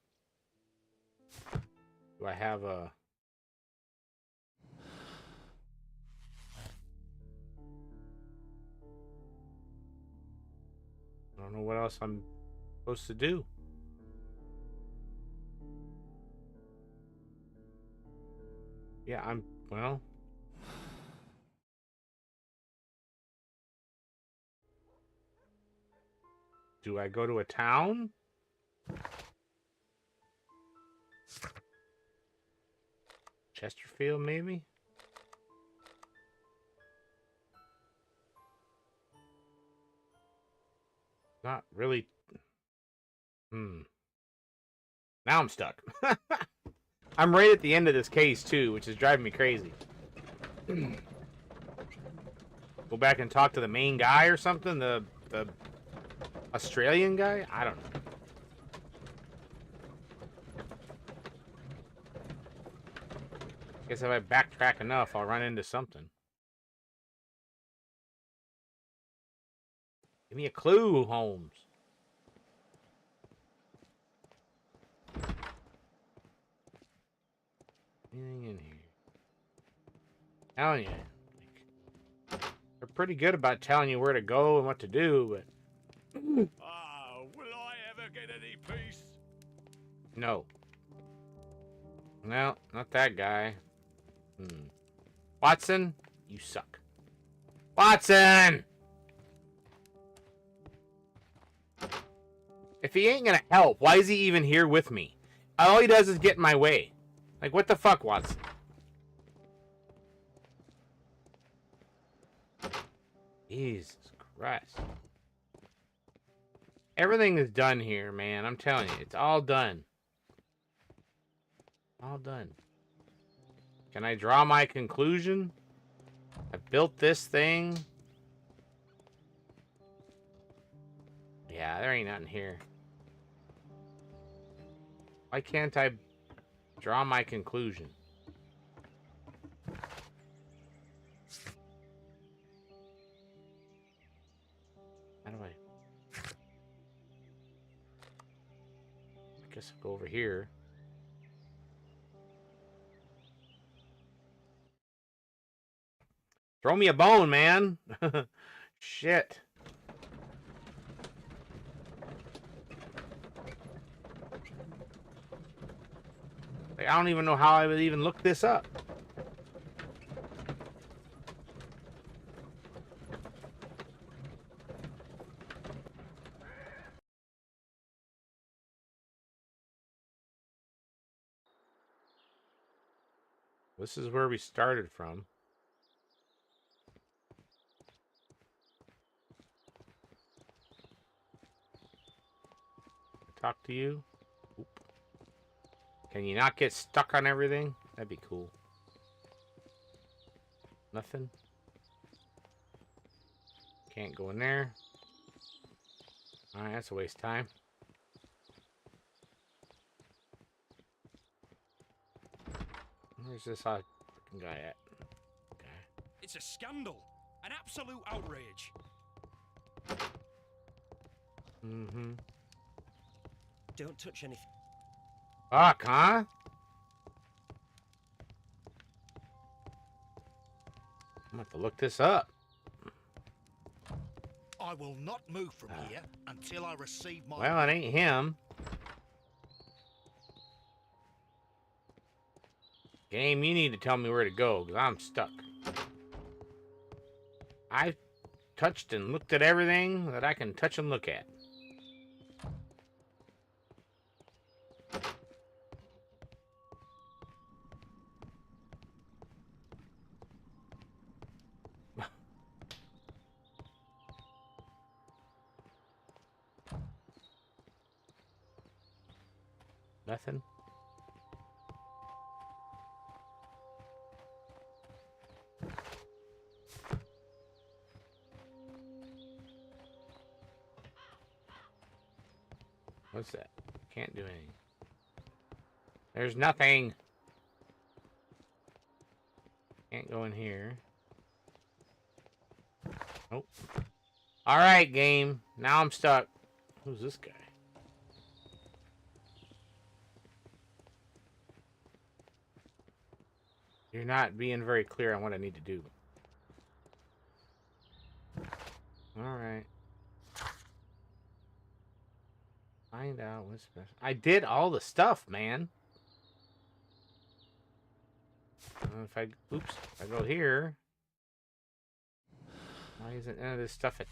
Do I have a... I don't know what else I'm supposed to do. Yeah, well... Do I go to a town? Chesterfield, maybe? Not really. Now I'm stuck. I'm right at the end of this case, too, which is driving me crazy. Go back and talk to the main guy or something? The Australian guy? I don't know. Guess if I backtrack enough, I'll run into something. Give me a clue, Holmes. Anything in here? Telling you. They're pretty good about telling you where to go and what to do, but... Ah, will I ever get any peace? No. No, not that guy. Watson, you suck. Watson! If he ain't gonna help, why is he even here with me? All he does is get in my way. Like, what the fuck, Watson? Jesus Christ. Everything is done here, man. I'm telling you, it's all done. All done. Can I draw my conclusion? I built this thing. Yeah, there ain't nothing here. Why can't I draw my conclusion? How do I guess I'll go over here. Throw me a bone, man. Shit. Like, I don't even know how I would even look this up. This is where we started from. Talk to you. Oop. Can you not get stuck on everything? That'd be cool. Nothing. Can't go in there. Alright, that's a waste of time. Where's this freaking guy at? Okay. It's a scandal. An absolute outrage. Mm-hmm. Don't touch anything. Fuck, huh? I'm gonna have to look this up. I will not move from here until I receive my... Well, it ain't him. Game, you need to tell me where to go, because I'm stuck. I touched and looked at everything that I can touch and look at. Nothing. What's that? Can't do anything. There's nothing. Can't go in here. Nope. Alright, game. Now I'm stuck. Who's this guy? You're not being very clear on what I need to do. Alright. Find out what's special. I did all the stuff, man. If I go here, why isn't none of this stuff at?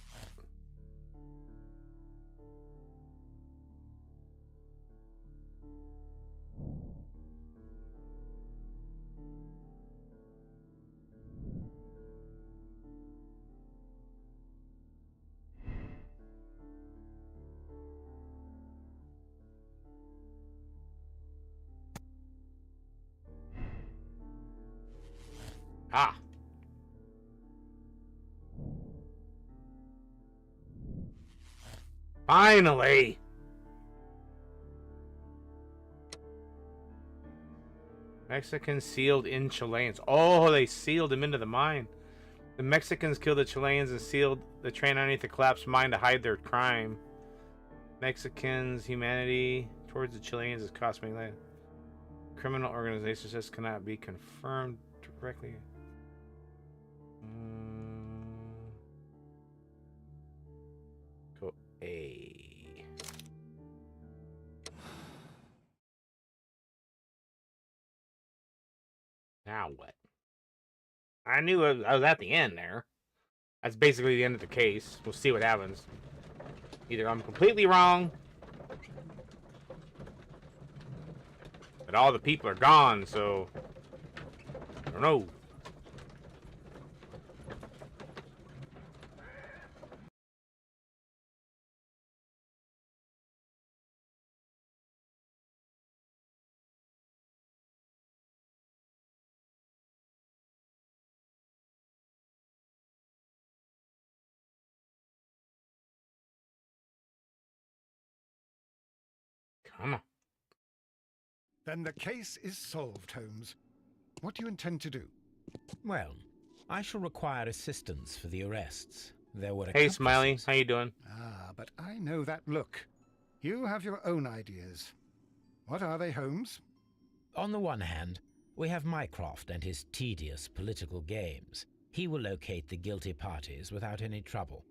Ah. Finally. Mexicans sealed in Chileans. Oh, they sealed him into the mine. The Mexicans killed the Chileans and sealed the train underneath the collapsed mine to hide their crime. Mexicans' humanity towards the Chileans is costing me. Criminal organizations just cannot be confirmed directly. Go A. Now what? I knew I was at the end there. That's basically the end of the case. We'll see what happens. Either I'm completely wrong, but all the people are gone, so I don't know. Come on. Then the case is solved, Holmes. What do you intend to do? Well, I shall require assistance for the arrests. There were Hey, Smiley. accomplices. How you doing? Ah, but I know that look. You have your own ideas. What are they, Holmes? On the one hand, we have Mycroft and his tedious political games. He will locate the guilty parties without any trouble.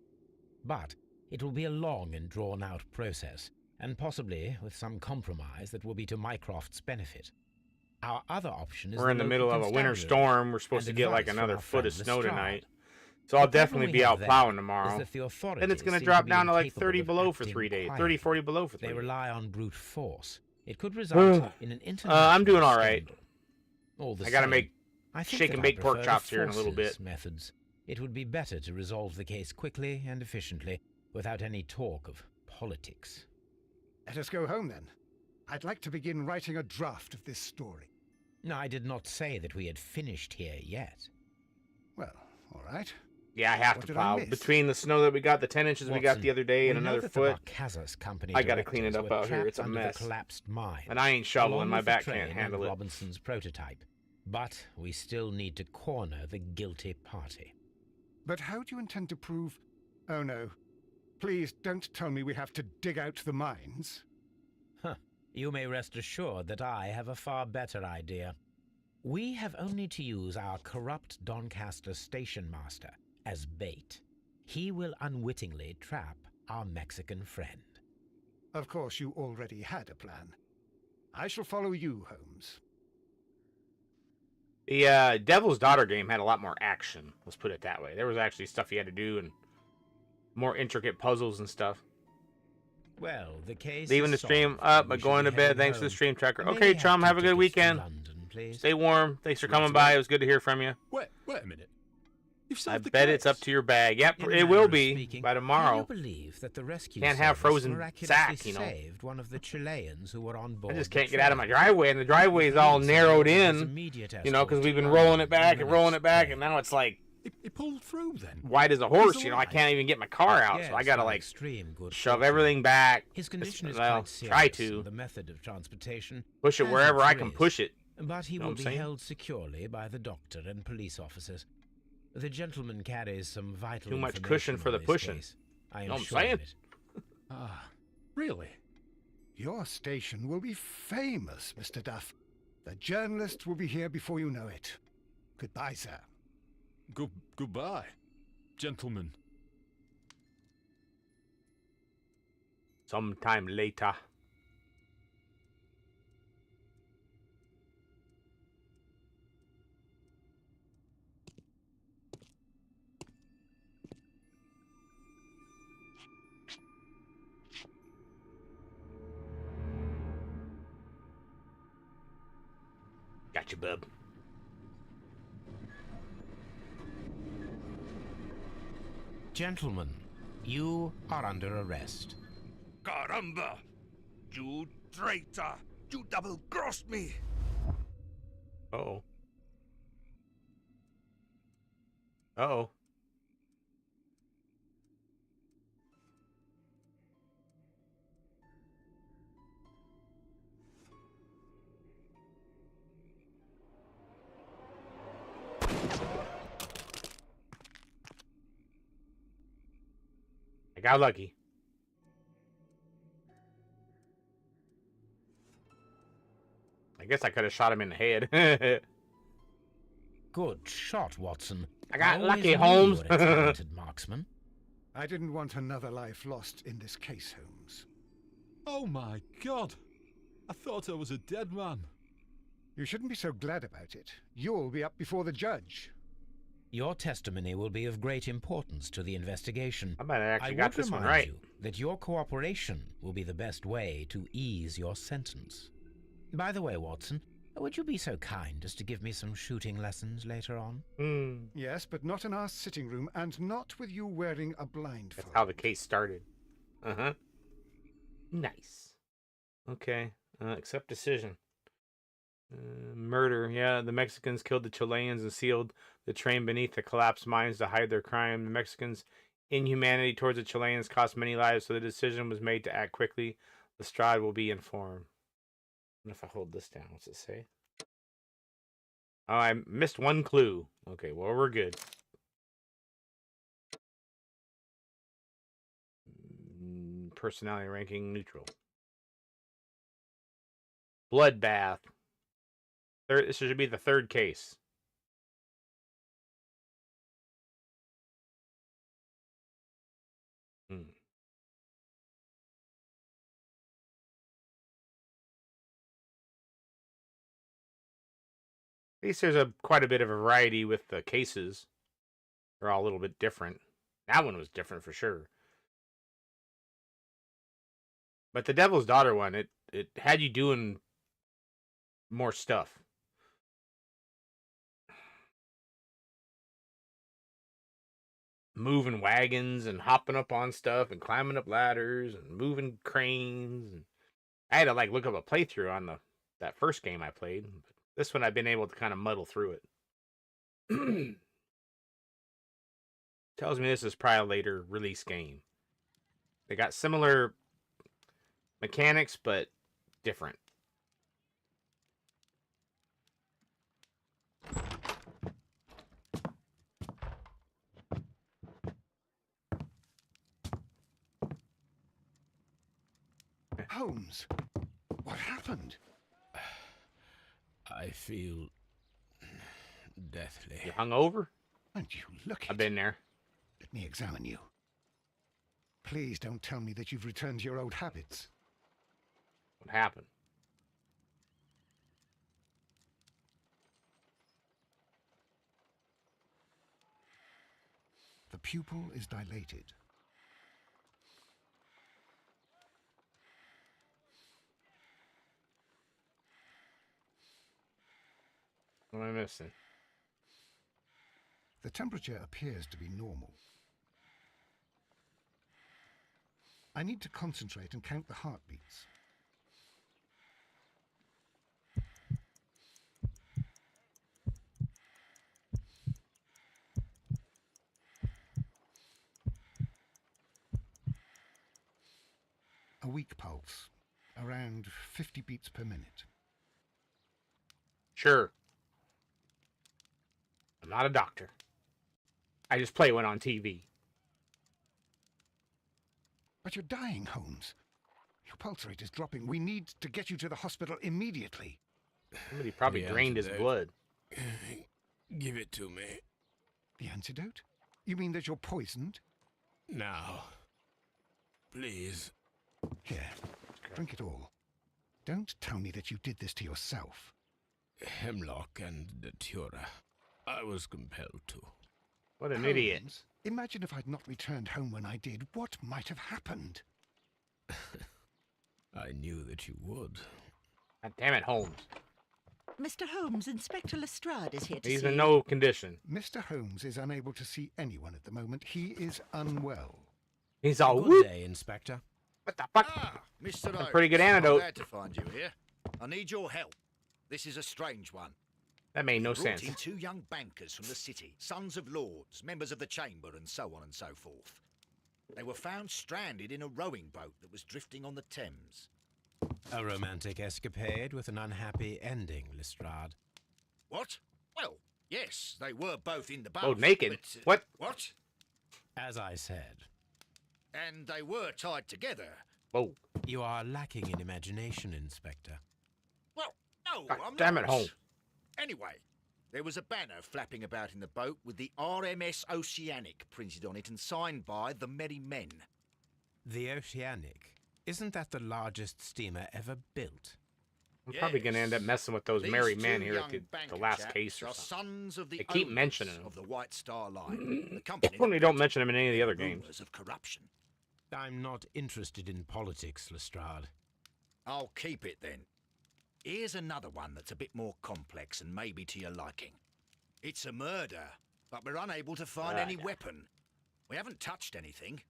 But it will be a long and drawn-out process, and possibly with some compromise that will be to Mycroft's benefit. Our other option is We're in the middle of a winter storm. We're supposed to get like another foot of snow tonight. So I'll definitely be out plowing tomorrow. Then it's going to drop down to like 30 below for 3 days. 30, 40 below for 3 days. They rely on brute force. It could result in an international I'm doing all right. All the I got to same, make I think shake that and I bake pork prefer chops the here in a little bit. forces methods. It would be better to resolve the case quickly and efficiently without any talk of politics. Let us go home, then. I'd like to begin writing a draft of this story. No, I did not say that we had finished here yet. Well, all right. Yeah, I have What to did I plow. miss? Between the snow that we got, the 10 inches we got Watson, the other day, and we know another that foot, the Marquesas Company I got to clean it directors up were out here. It's a trapped under mess. the collapsed mine, And I ain't shoveling. along My with the back train can't handle and it. Robinson's prototype. But we still need to corner the guilty party. But how do you intend to prove... Oh, no. Please don't tell me we have to dig out the mines. Huh. You may rest assured that I have a far better idea. We have only to use our corrupt Doncaster station master as bait. He will unwittingly trap our Mexican friend. Of course, you already had a plan. I shall follow you, Holmes. The Devil's Daughter game had a lot more action. Let's put it that way. There was actually stuff you had to do and more intricate puzzles and stuff. Well, the case Leaving the is stream solved, up, and but we should going be to bed. heading Thanks to the home. stream tracker. May I Okay, Chum, have a good tickets to weekend. London, please? Stay warm. Thanks for coming by. It was good to hear from you. Wait a minute. You've I solved the bet case. it's up to your bag. Yep, In it manner will of be speaking, by Can tomorrow. you believe that the rescue Can't have service frozen miraculously sack, you know. saved one of the Chileans who were on board I just the can't get out of my train? driveway, and the driveway is all Police narrowed ordered his in. immediate You know, because escort we've to been London rolling it back in and the rolling next it back, train. and now it's like He pulled through then. Wide as a horse, He's you know. I alive. can't even get my car out, so I Yes, gotta with like extreme good shove fortune. everything back. His condition is well, quite serious. try and to the method of transportation push it has wherever its I can risks, push it. But he Know will what be I'm saying? held securely by the doctor and police officers. The gentleman carries some vital Too much information cushion for on the this pushing. case. I am Know what I'm sure of saying? it. Ah, really? Your station will be famous, Mr. Duff. The journalists will be here before you know it. Goodbye, sir. Goodbye, gentlemen. Sometime later. Gotcha, bub. Gentlemen, you are under arrest. Caramba! You traitor! You double-crossed me! Uh-oh. Uh-oh. I got lucky. I guess I could have shot him in the head. Good shot, Watson. I got always lucky, knew Holmes. you were a talented marksman. I didn't want another life lost in this case, Holmes. Oh my God! I thought I was a dead man. You shouldn't be so glad about it. You'll be up before the judge. Your testimony will be of great importance to the investigation. I might have actually I got would this one remind right. you that your cooperation will be the best way to ease your sentence. By the way, Watson, would you be so kind as to give me some shooting lessons later on? Yes, but not in our sitting room, and not with you wearing a blindfold. That's how the case started. Uh-huh. Nice. Okay. Accept decision. Murder. Yeah, the Mexicans killed the Chileans and sealed the train beneath the collapsed mines to hide their crime. The Mexicans' inhumanity towards the Chileans cost many lives, so the decision was made to act quickly. Lestrade will be informed. What if I hold this down? What's it say? Oh, I missed one clue. Okay, well, we're good. Personality ranking neutral. Bloodbath. This should be the third case. At least there's quite a bit of variety with the cases. They're all a little bit different. That one was different for sure. But the Devil's Daughter one, it had you doing more stuff. Moving wagons and hopping up on stuff and climbing up ladders and moving cranes. And I had to like look up a playthrough on that first game I played. But this one I've been able to kind of muddle through it. Tells me this is probably a later release game. They got similar mechanics, but different. Holmes, what happened? I feel deathly. You hungover? And you look I've it. been there. Let me examine you. Please don't tell me that you've returned to your old habits. What happened? The pupil is dilated. What am I missing? The temperature appears to be normal. I need to concentrate and count the heartbeats. A weak pulse, around 50 beats per minute. Sure. I'm not a doctor. I just play one on TV. But you're dying, Holmes. Your pulse rate is dropping. We need to get you to the hospital immediately. Somebody probably The drained his antidote. blood. Give it to me. The antidote? You mean that you're poisoned? Now. Please. Here, drink it all. Don't tell me that you did this to yourself. Hemlock and Datura. I was compelled to. What an idiot. Holmes, imagine if I'd not returned home when I did. What might have happened? I knew that you would. God damn it, Holmes. Mr. Holmes, Inspector Lestrade is here to He's see in you. no condition. Mr. Holmes is unable to see anyone at the moment. He is unwell. He's all Good whoop. day, Inspector. What the fuck? Mr. A Holmes, pretty good antidote. I'm glad to find you here. I need your help. This is a strange one. That made no Brought sense. in 2 young bankers from the city, sons of lords, members of the chamber, and so on and so forth. They were found stranded in a rowing boat that was drifting on the Thames. A romantic escapade with an unhappy ending, Lestrade. What? Well, yes, they were both in the boat. Oh, naked. but, What? What? As I said, And they were tied together. Whoa. you are lacking in imagination, Inspector. Well, no, God I'm damn not. it, Holmes. Anyway, there was a banner flapping about in the boat with the RMS Oceanic printed on it and signed by the Merry Men. The Oceanic. Isn't that the largest steamer ever built? I'm probably going to end up Yes. messing with those These merry 2 men here at young the banker last chaps case or are something. sons of the They keep owners mentioning them. of the White Star Line. The company Only that don't built mention it. them in any of the other games. Rumours of corruption. I'm not interested in politics, Lestrade. I'll keep it then. Here's another one that's a bit more complex and maybe to your liking. It's a murder, but we're unable to find any yeah. weapon. We haven't touched anything.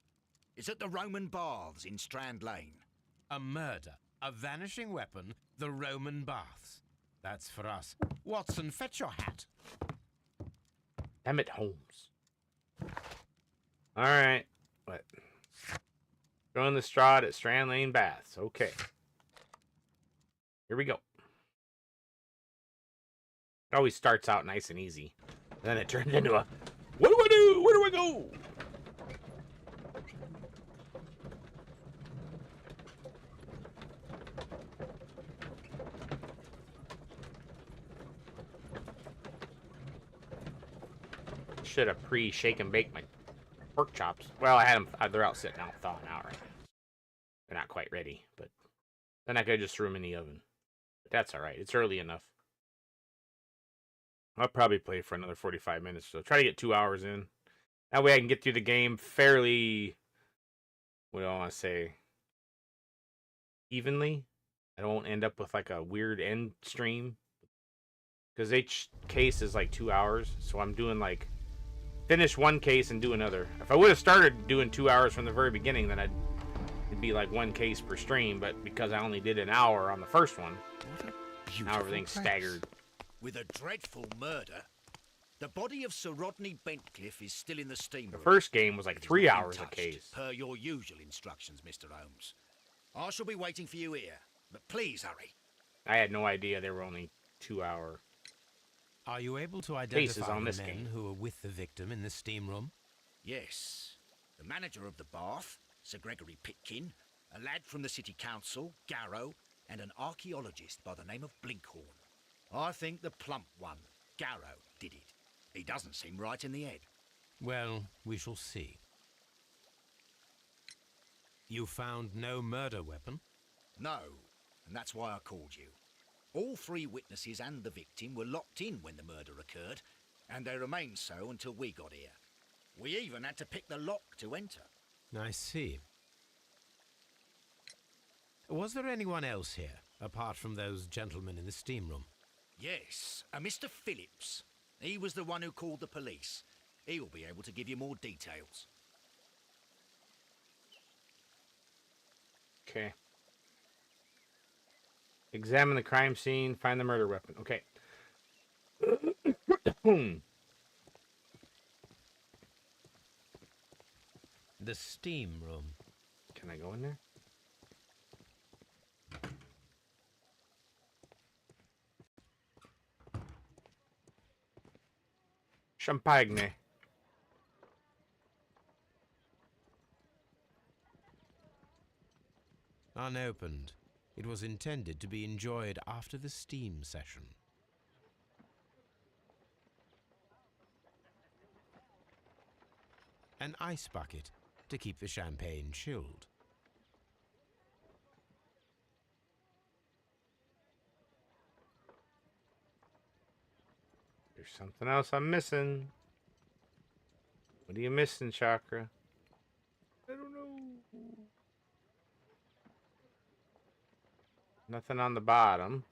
It's at the Roman Baths in Strand Lane. A murder, a vanishing weapon, the Roman baths. That's for us. Watson, fetch your hat. Damn it, Holmes. Alright. What? Throwing the straw at Strand Lane Baths. Okay. Here we go. It always starts out nice and easy. And then it turns into a, what do I do? Where do I go? Should have pre-shake and bake my pork chops. Well, I had them. They're out sitting out thawing out right now. They're not quite ready, but then I could just threw them in the oven. But that's all right. It's early enough. I'll probably play for another 45 minutes. So try to get 2 hours in. That way I can get through the game fairly. What do I want to say? Evenly. I won't end up with like a weird end stream. Because each case is like 2 hours. So I'm doing like finish one case and do another. If I would have started doing 2 hours from the very beginning, then it'd be like one case per stream. But because I only did an hour on the first one, What a beautiful now everything's place. staggered. With a dreadful murder, the body of Sir Rodney Bentcliffe is still in the steam The room. first game was like It has 3 not been hours a touched, case. Per your usual instructions, Mr. Holmes. I shall be waiting for you here, but please hurry. I had no idea they were only 2 hour. Are you able to Cases identify on the this men game. who were with the victim in the steam room? Yes, the manager of the bath, Sir Gregory Pitkin, a lad from the city council, Garrow, and an archaeologist by the name of Blinkhorn. I think the plump one, Garrow, did it. He doesn't seem right in the head. Well, we shall see. You found no murder weapon? No, and that's why I called you. All 3 witnesses and the victim were locked in when the murder occurred, and they remained so until we got here. We even had to pick the lock to enter. I see. Was there anyone else here, apart from those gentlemen in the steam room? Yes, a Mr. Phillips. He was the one who called the police. He'll be able to give you more details. Okay. Examine the crime scene. Find the murder weapon. Okay. The steam room. Can I go in there? Champagne. Unopened. It was intended to be enjoyed after the steam session. An ice bucket to keep the champagne chilled. There's something else I'm missing. What are you missing, Chakra? I don't know. Nothing on the bottom.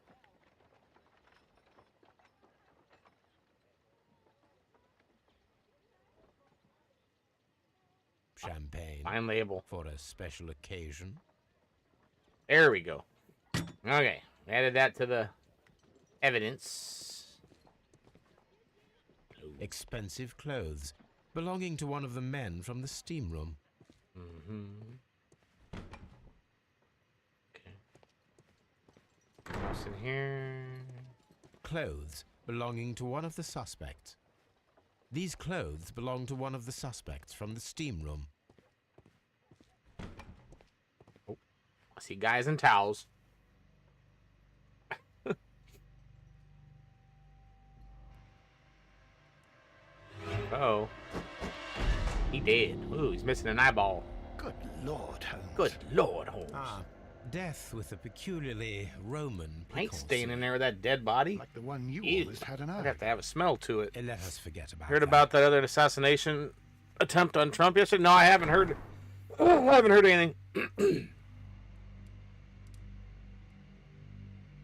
Champagne. Fine label. For a special occasion. There we go. Okay. Added that to the evidence. Expensive clothes belonging to one of the men from the steam room. Okay. What's in here? Clothes belonging to one of the suspects. These clothes belong to one of the suspects from the steam room. Oh, I see guys in towels. Oh. He dead. Ooh, he's missing an eyeball. Good Lord, Holmes. Good Lord, Holmes. Death with a peculiarly Roman I ain't piquancy. staying in there with that dead body. Like the one you Ew. almost had an I'd eye. have to have a smell to it. Let us forget about Heard that. about that other assassination attempt on Trump yesterday? No, I haven't heard. I haven't heard anything.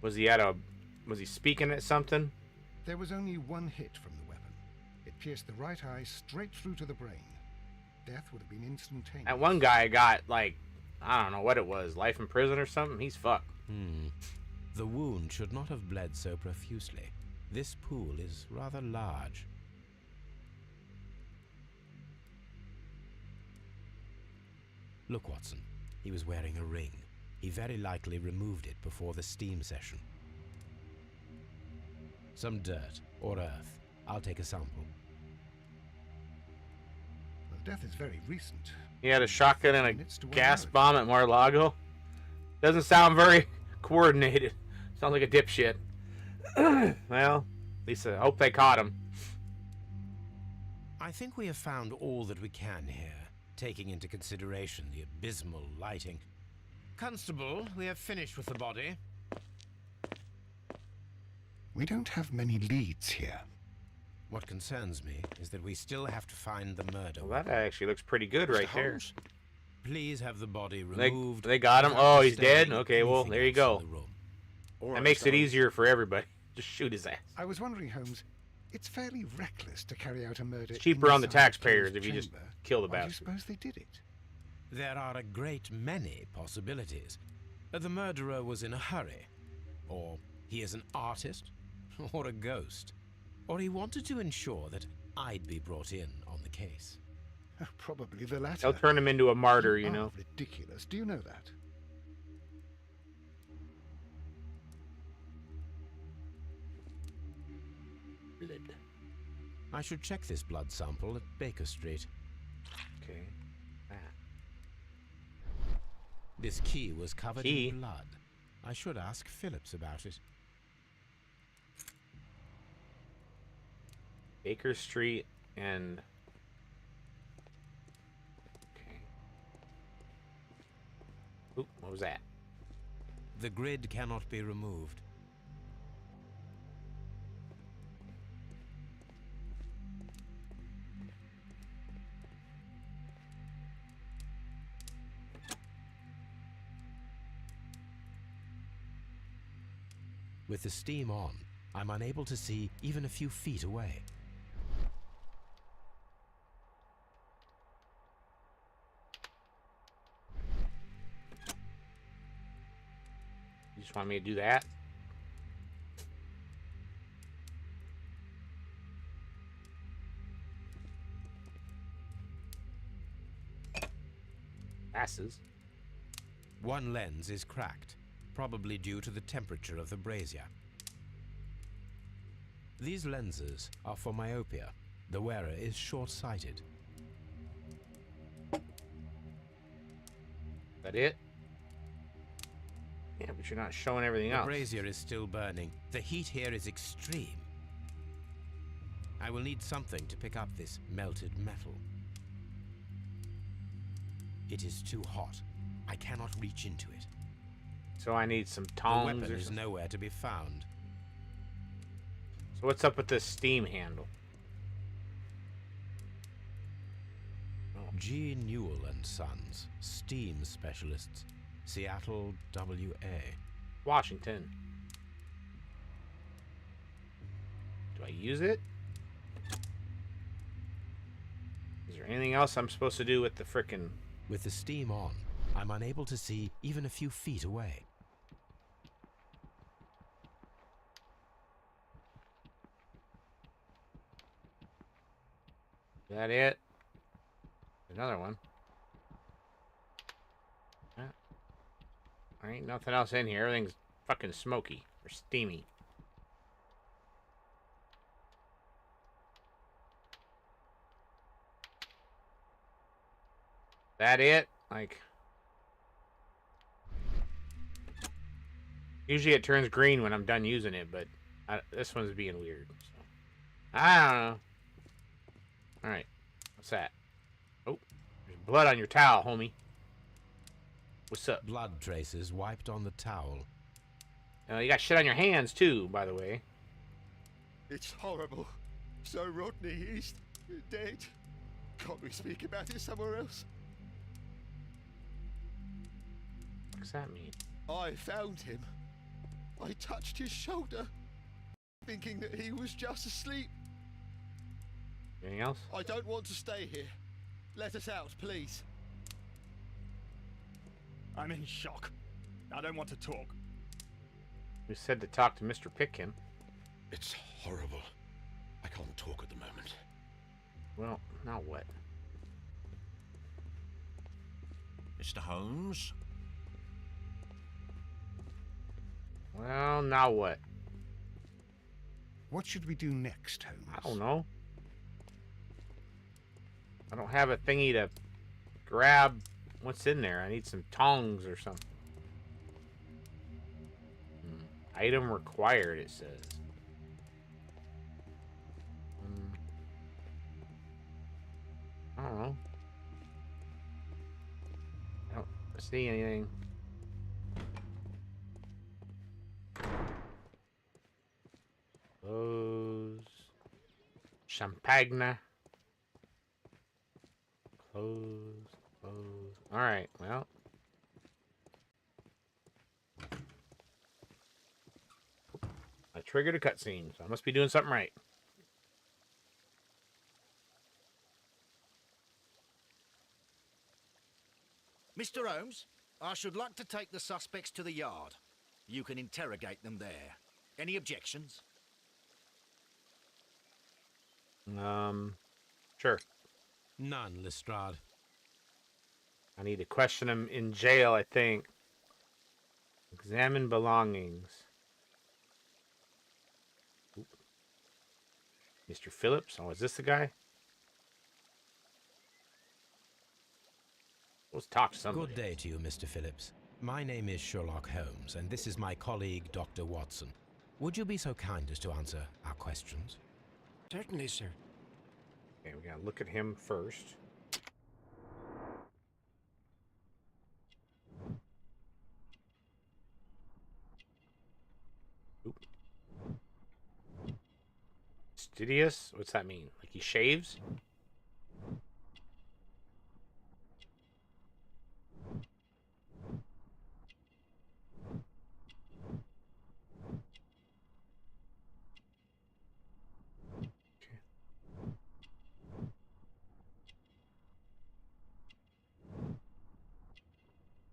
Was he speaking at something? There was only one hit from the weapon. It pierced the right eye straight through to the brain. Death would have been instantaneous. That one guy got, like, I don't know what it was, life in prison or something. He's fucked. The wound should not have bled so profusely. This pool is rather large. Look, Watson. He was wearing a ring. He very likely removed it before the steam session. Some dirt or earth. I'll take a sample. Well, death is very recent. He had a shotgun and a Minutes to 1 gas hour. bomb at Mar-a-Lago. Doesn't sound very coordinated. Sounds like a dipshit. Well, at least I hope they caught him. I think we have found all that we can here, taking into consideration the abysmal lighting. Constable, we have finished with the body. We don't have many leads here. What concerns me is that we still have to find the murder. Well, that actually looks pretty good right there. Please have the body removed. They got him. without Oh, he's dead? disturbing Okay, well, anything there you else go. in the room. That makes it easier for everybody. Just shoot his ass. I was wondering, Holmes, it's fairly reckless to carry out a murder. It's cheaper on the inside a taxpayers closed if you just chamber. kill the Why do you bastard. suppose they did it? There are a great many possibilities. The murderer was in a hurry. Or he is an artist. Or a ghost. Or he wanted to ensure that I'd be brought in on the case. Probably the latter. They'll turn him into a martyr, you are know. Ridiculous. Do you know that? Blood. I should check this blood sample at Baker Street. Okay. This key was covered Key? in blood. I should ask Phillips about it. Baker Street and... Okay. Oop, what was that? The grid cannot be removed. With the steam on, I'm unable to see even a few feet away. You just want me to do that? Passes. One lens is cracked, probably due to the temperature of the brazier. These lenses are for myopia. The wearer is short-sighted. That it? Yeah, but you're not showing everything The else. brazier is still burning. The heat here is extreme. I will need something to pick up this melted metal. It is too hot. I cannot reach into it. So I need some The tongs weapon or is something. nowhere to be found. So what's up with this steam handle? G. Newell and Sons, steam specialists, Seattle, WA. Washington. Do I use it? Is there anything else I'm supposed to do with the frickin'... With the steam on, I'm unable to see even a few feet away. Is that it? Another one. Yeah. There ain't nothing else in here. Everything's fucking smoky or steamy. That it? Like... Usually it turns green when I'm done using it, but this one's being weird. So. I don't know. Alright. What's that? Oh, there's blood on your towel, homie. What's up? Blood traces wiped on the towel. You got shit on your hands, too, by the way. It's horrible. So Rodney, he's dead. Can't we speak about it somewhere else? What's that mean? I found him. I touched his shoulder, thinking that he was just asleep. Anything else? I don't want to stay here. Let us out, please. I'm in shock. I don't want to talk. You said to talk to Mr. Pitkin. It's horrible. I can't talk at the moment. Well, now what? Mr. Holmes? Well, now what? What should we do next, Holmes? I don't know. I don't have a thingy to grab what's in there. I need some tongs or something. Item required, it says. I don't know. I don't see anything. Close. Champagne. Close. Close. Alright, well. I triggered a cutscene, so I must be doing something right. Mr. Holmes, I should like to take the suspects to the yard. You can interrogate them there. Any objections? Sure. None, Lestrade. I need to question him in jail, I think. Examine belongings. Oop. Mr. Phillips? Oh, is this the guy? Let's talk to somebody. Good day to you, Mr. Phillips. My name is Sherlock Holmes, and this is my colleague, Dr. Watson. Would you be so kind as to answer our questions? Certainly, sir. Okay, we gotta look at him first. Oop. Studious? What's that mean? Like he shaves?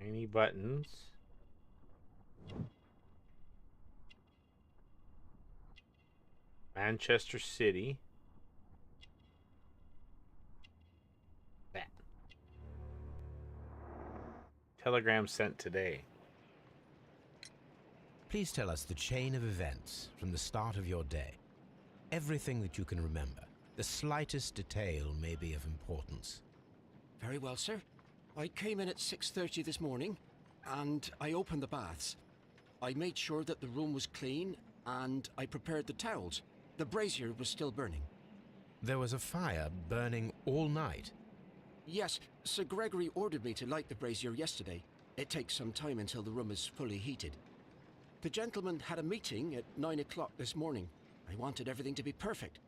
Any buttons? Manchester City. That. Telegram sent today. Please tell us the chain of events from the start of your day. Everything that you can remember. The slightest detail may be of importance. Very well, sir. I came in at 6:30 this morning, and I opened the baths. I made sure that the room was clean, and I prepared the towels. The brazier was still burning. There was a fire burning all night. Yes, Sir Gregory ordered me to light the brazier yesterday. It takes some time until the room is fully heated. The gentleman had a meeting at 9 o'clock this morning. I wanted everything to be perfect.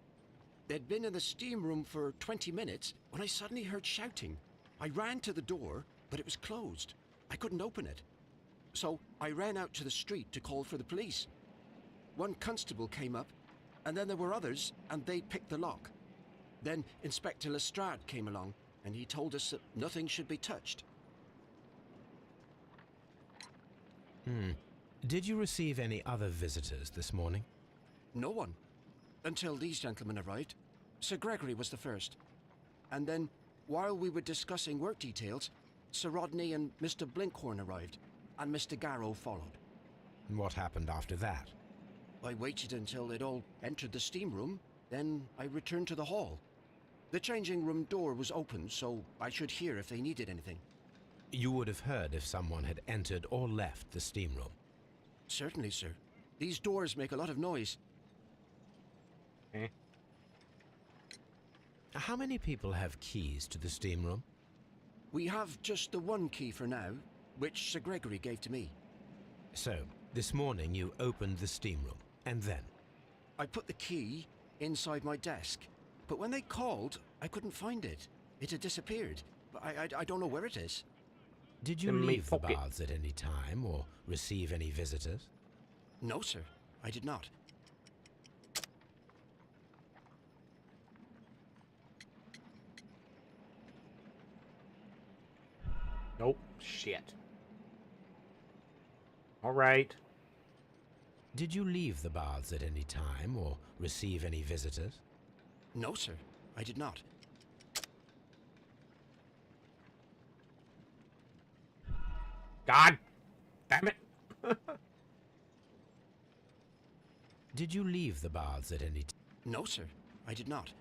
They'd been in the steam room for 20 minutes when I suddenly heard shouting. I ran to the door, but it was closed. I couldn't open it. So I ran out to the street to call for the police. One constable came up, and then there were others, and they picked the lock. Then Inspector Lestrade came along, and he told us that nothing should be touched. Did you receive any other visitors this morning? No one. Until these gentlemen arrived. Sir Gregory was the first. And then, while we were discussing work details, Sir Rodney and Mr. Blinkhorn arrived, and Mr. Garrow followed. And what happened after that? I waited until they'd all entered the steam room, then I returned to the hall. The changing room door was open, so I should hear if they needed anything. You would have heard if someone had entered or left the steam room. Certainly, sir. These doors make a lot of noise. How many people have keys to the steam room? We have just the one key for now, which Sir Gregory gave to me. So, this morning you opened the steam room, and then? I put the key inside my desk, but when they called, I couldn't find it. It had disappeared. I don't know where it is. Did you leave the baths at any time, or receive any visitors? No, sir. I did not. Nope. Shit. All right. Did you leave the baths at any time, or receive any visitors? No, sir. I did not. God damn it. Did you leave the baths at any time? No, sir. I did not.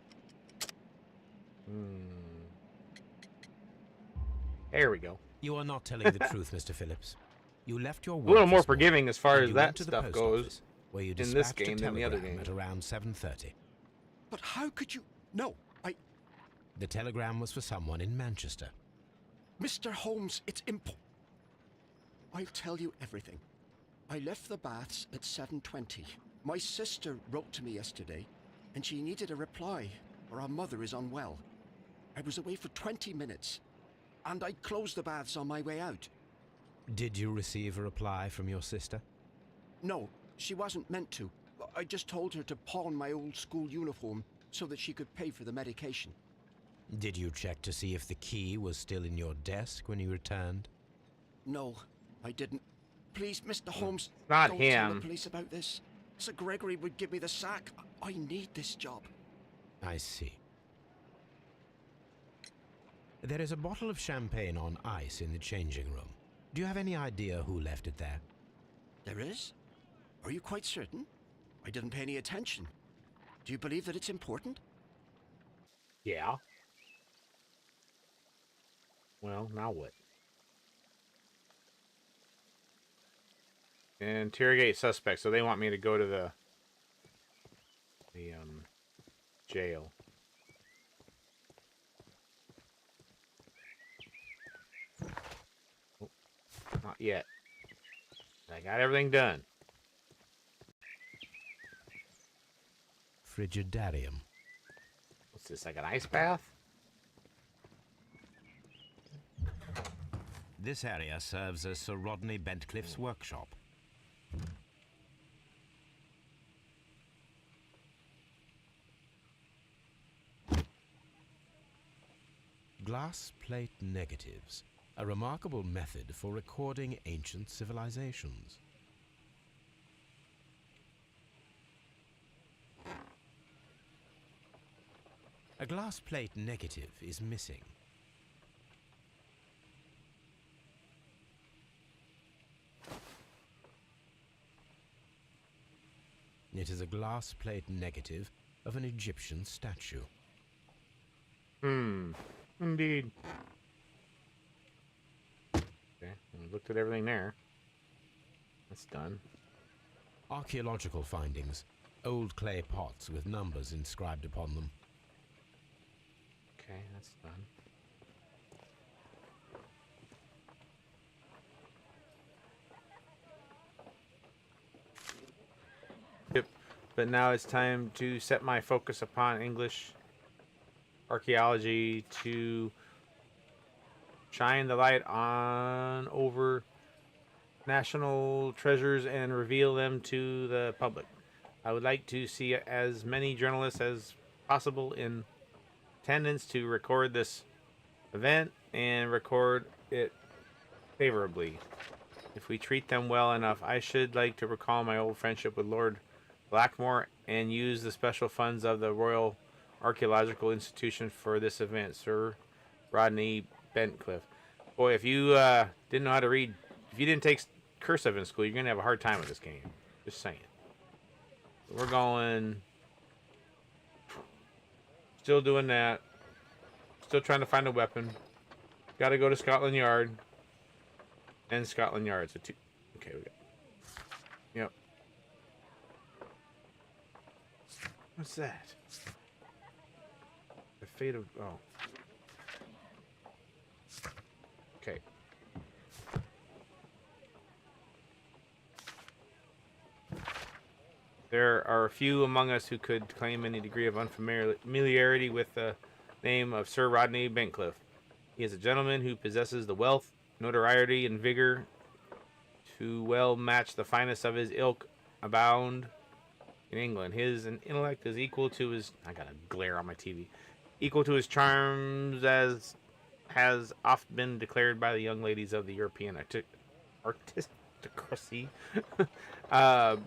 There we go. You are not telling the truth, Mr. Phillips. You left your work A little more this morning, forgiving as far and as you that went to the stuff post goes office, where you in this dispatched game a than the other telegram games. at around 7:30. But how could you... No, The telegram was for someone in Manchester. Mr. Holmes, it's I'll tell you everything. I left the baths at 7:20. My sister wrote to me yesterday, and she needed a reply, or her mother is unwell. I was away for 20 minutes, and I closed the baths on my way out. Did you receive a reply from your sister? No, she wasn't meant to. I just told her to pawn my old school uniform so that she could pay for the medication. Did you check to see if the key was still in your desk when you returned? No, I didn't. Please, Mr. Holmes, Not don't tell him. the police about this. Sir Gregory would give me the sack. I need this job. I see. There is a bottle of champagne on ice in the changing room. Do you have any idea who left it there? There is? Are you quite certain? I didn't pay any attention. Do you believe that it's important? Yeah. Well, now what? Interrogate suspects. So they want me to go to the jail. Oh, not yet. I got everything done. Frigidarium. What's this, like an ice bath? This area serves as Sir Rodney Bentcliffe's workshop. Glass plate negatives, a remarkable method for recording ancient civilizations. A glass plate negative is missing. It is a glass plate negative of an Egyptian statue. Indeed. Okay, we looked at everything there. That's done. Archaeological findings. Old clay pots with numbers inscribed upon them. Okay, that's done. Yep. But now it's time to set my focus upon English archaeology to shine the light on over national treasures and reveal them to the public. I would like to see as many journalists as possible in attendance to record this event and record it favorably. If we treat them well enough, I should like to recall my old friendship with Lord Blackmore and use the special funds of the Royal Archaeological Institution for this event. Sir Rodney Bentcliffe. Boy, if you didn't know how to read, if you didn't take cursive in school, you're going to have a hard time with this game. Just saying. We're going... Still doing that. Still trying to find a weapon. Got to go to Scotland Yard. And Scotland Yard. So okay, we got... Yep. What's that? The fate of... Oh. Okay. There are a few among us who could claim any degree of unfamiliarity with the name of Sir Rodney Bentcliffe. He is a gentleman who possesses the wealth, notoriety, and vigor to well match the finest of his ilk abound in England. His intellect is equal to his... I got a glare on my TV. Equal to his charms, as has oft been declared by the young ladies of the European aristocracy.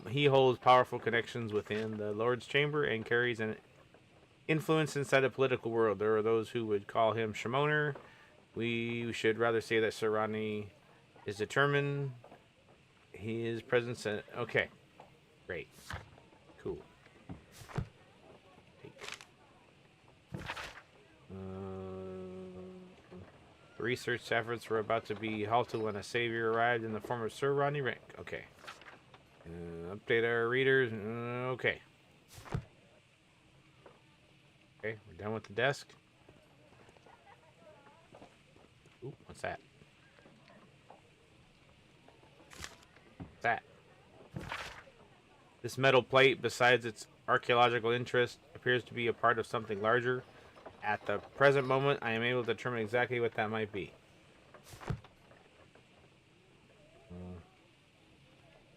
He holds powerful connections within the Lord's Chamber and carries an influence inside the political world. There are those who would call him Shimoner. We should rather say that Sir Rodney is determined. His presence... Okay. Great. Cool. The research efforts were about to be halted when a savior arrived in the form of Sir Rodney Rank. Okay. Update our readers. Okay. Okay, we're done with the desk. Ooh, what's that? What's that? This metal plate, besides its archaeological interest, appears to be a part of something larger. At the present moment, I am able to determine exactly what that might be.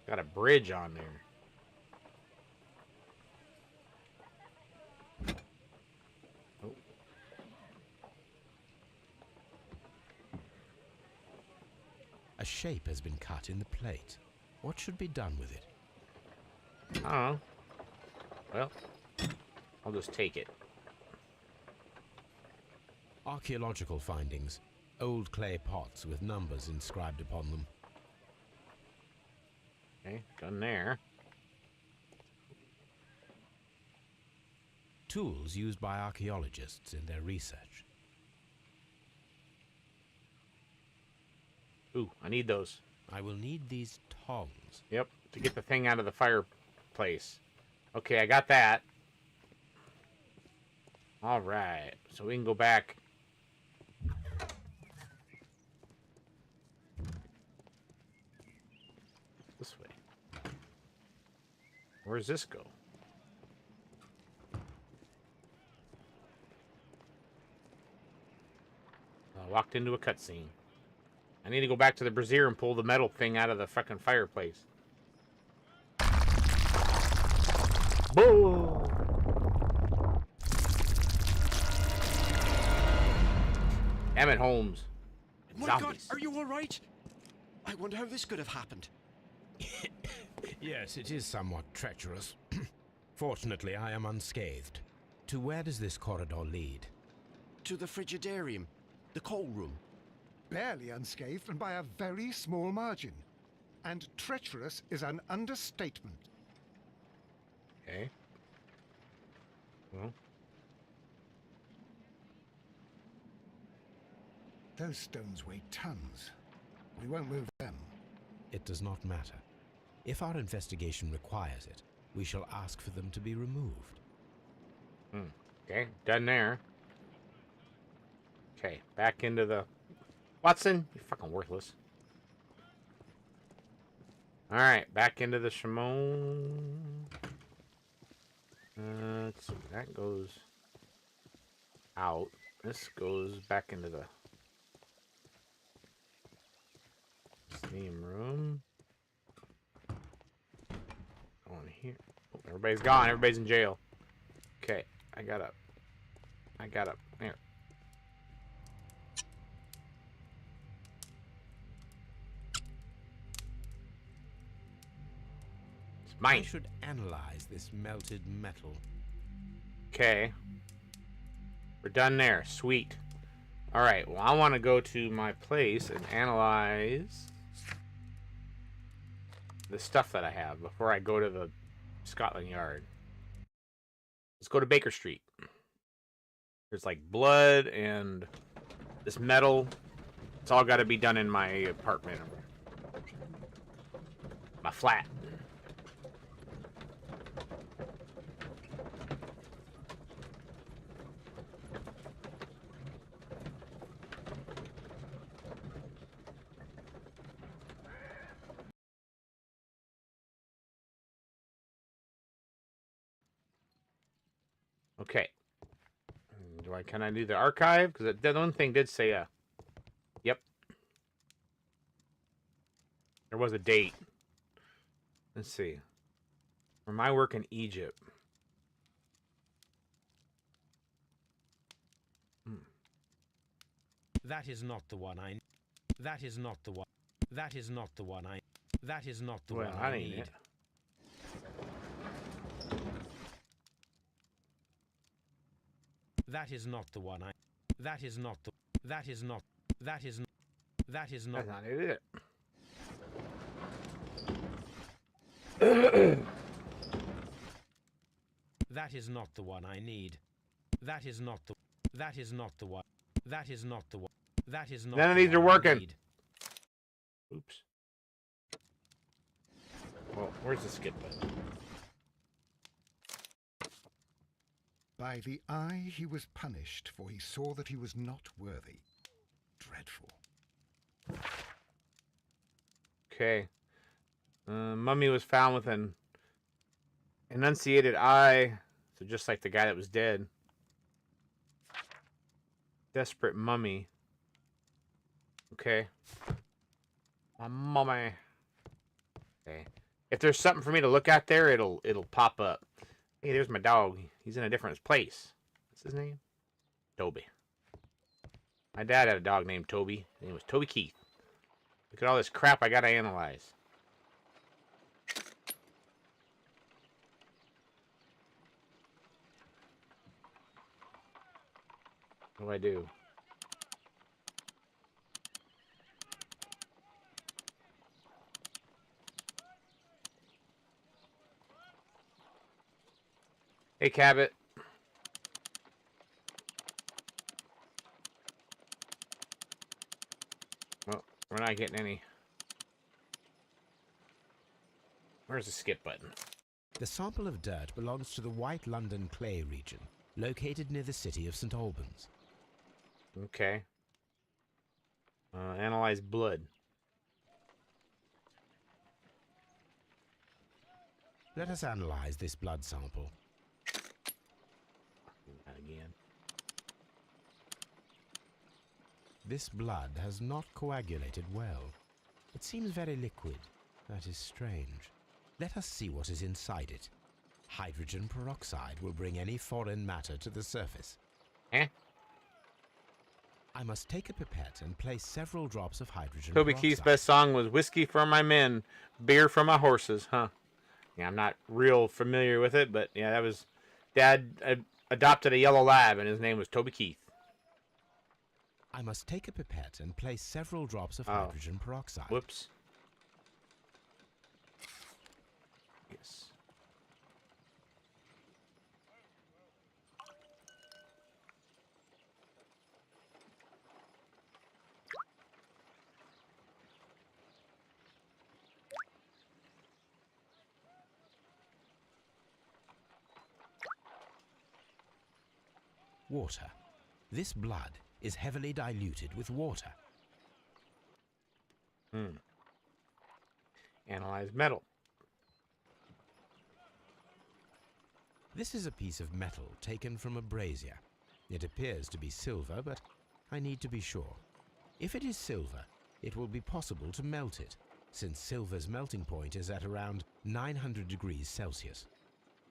Got a bridge on there. Oh. A shape has been cut in the plate. What should be done with it? I don't know. Well, I'll just take it. Archaeological findings. Old clay pots with numbers inscribed upon them. Okay, done there. Tools used by archaeologists in their research. Ooh, I need those. I will need these tongs. Yep, to get the thing out of the fireplace. Okay, I got that. All right, so we can go back. This way. Where does this go? I walked into a cutscene. I need to go back to the brazier and pull the metal thing out of the fucking fireplace. Boom! Damn it, Holmes. My Zombies. God, are you all right? I wonder how this could have happened. Yes, it is somewhat treacherous. Fortunately, I am unscathed. To where does this corridor lead? To the frigidarium, the coal room. Barely unscathed and by a very small margin. And treacherous is an understatement. Okay. Well, Those stones weigh tons. We won't move them. It does not matter. If our investigation requires it, we shall ask for them to be removed. okay, done there. Okay, back into the... Watson, you're fucking worthless. Alright, back into the Shimon. Let's see, that goes out. This goes back into the steam room. Going here. Oh, everybody's gone. Everybody's in jail. Okay, I got up. There. It's mine. I should analyze this melted metal. Okay. We're done there. Sweet. Alright, well, I want to go to my place and analyze the stuff that I have before I go to the Scotland Yard. Let's go to Baker Street. There's like blood and this metal. It's all got to be done in my apartment. My flat. Okay. Can I do the archive? Because that one thing did say, yep. There was a date. Let's see. For my work in Egypt. That is not the one I... That is not the one... That is not the one I... That is not the one I need. It. That is not the one I... That is not the... That is not... That is not... That is not... That's not it. That is not the one I need. That is not the... That is not the one... That is not the one... That is not... None of the these are one I working. need. Oops. Well, where's the skip button? By the eye he was punished, for he saw that he was not worthy. Dreadful. Okay. Mummy was found with an enunciated eye. So just like the guy that was dead. Desperate mummy. Okay. My mummy. Okay. If there's something for me to look at there, it'll pop up. Hey, there's my dog. He's in a different place. What's his name? Toby. My dad had a dog named Toby. His name was Toby Keith. Look at all this crap I gotta analyze. What do I do? Hey, Cabot. Well, we're not getting any. Where's the skip button? The sample of dirt belongs to the White London Clay region, located near the city of St. Albans. Okay. Analyze blood. Let us analyze this blood sample. Not again. This blood has not coagulated well. It seems very liquid. That is strange. Let us see what is inside it. Hydrogen peroxide will bring any foreign matter to the surface. Eh? I must take a pipette and place several drops of hydrogen Toby peroxide. Keith's best song was Whiskey for My Men, Beer for My Horses, huh? Yeah, I'm not real familiar with it, but yeah, that was... Dad adopted a yellow lab, and his name was Toby Keith. I must take a pipette and place several drops of hydrogen peroxide. Whoops. Yes. water. This blood is heavily diluted with water. Analyze metal. This is a piece of metal taken from a brazier. It appears to be silver, but I need to be sure. If it is silver, it will be possible to melt it, since silver's melting point is at around 900 degrees Celsius.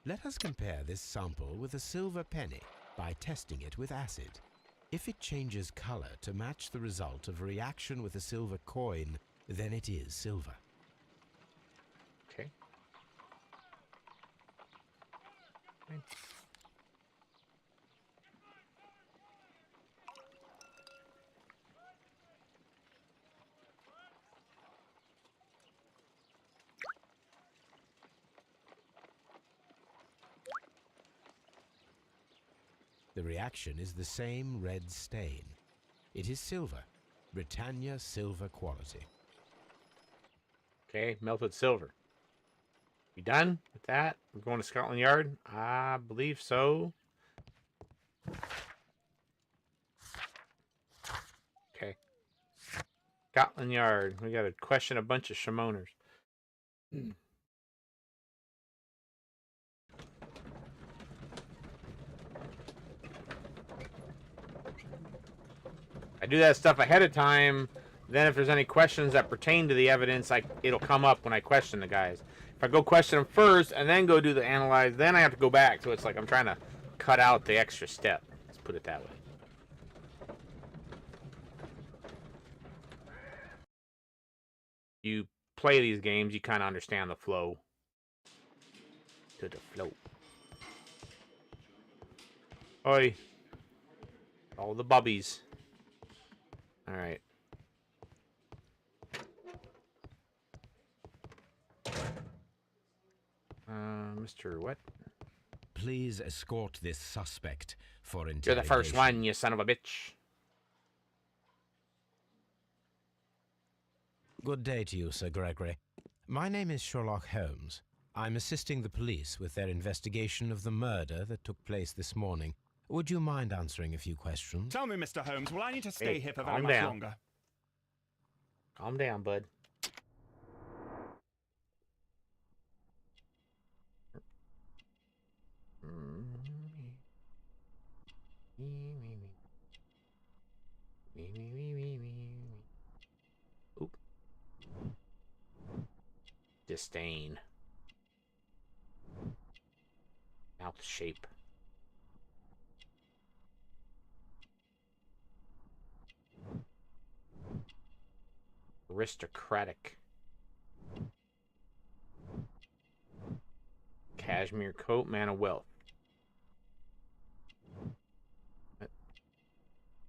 Let us compare this sample with a silver penny by testing it with acid. If it changes color to match the result of a reaction with a silver coin, then it is silver. Okay. Fine. The reaction is the same red stain. It is silver, Britannia silver quality. Okay, melted silver. You done with that? We're going to Scotland Yard? I believe so. Okay. Scotland Yard. We got to question a bunch of Shamoners. I do that stuff ahead of time. Then if there's any questions that pertain to the evidence, it'll come up when I question the guys. If I go question them first and then go do the analyze, then I have to go back. So it's like I'm trying to cut out the extra step. Let's put it that way. You play these games, you kind of understand the flow. To the flow. Oi. All the bubbies. Alright. Mr. What? Please escort this suspect for interrogation. You're the first one, you son of a bitch. Good day to you, Sir Gregory. My name is Sherlock Holmes. I'm assisting the police with their investigation of the murder that took place this morning. Would you mind answering a few questions? Tell me, Mr. Holmes, will I need to stay here for very calm much down. longer? Calm down, bud. Oop. Disdain. Mouth shape. Aristocratic. Cashmere coat, man of wealth. I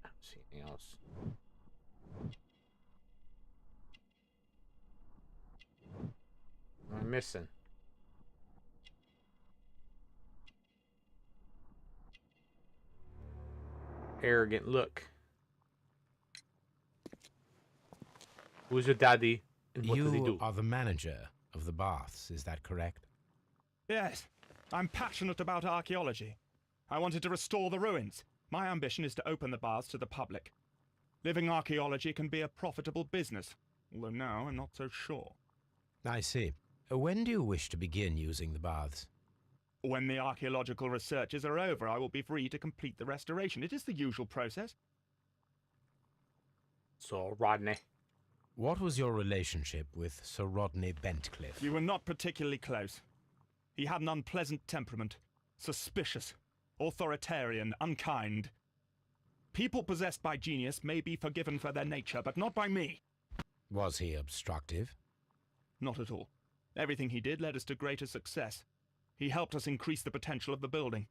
don't see anything else. What am I missing? Arrogant look. Who's your daddy and what does he do? You are the manager of the baths, is that correct? Yes, I'm passionate about archaeology. I wanted to restore the ruins. My ambition is to open the baths to the public. Living archaeology can be a profitable business, although now I'm not so sure. I see. When do you wish to begin using the baths? When the archaeological researches are over, I will be free to complete the restoration. It is the usual process. So, Rodney. What was your relationship with Sir Rodney Bentcliffe? We were not particularly close. He had an unpleasant temperament, suspicious, authoritarian, unkind. People possessed by genius may be forgiven for their nature, but not by me. Was he obstructive? Not at all. Everything he did led us to greater success. He helped us increase the potential of the building.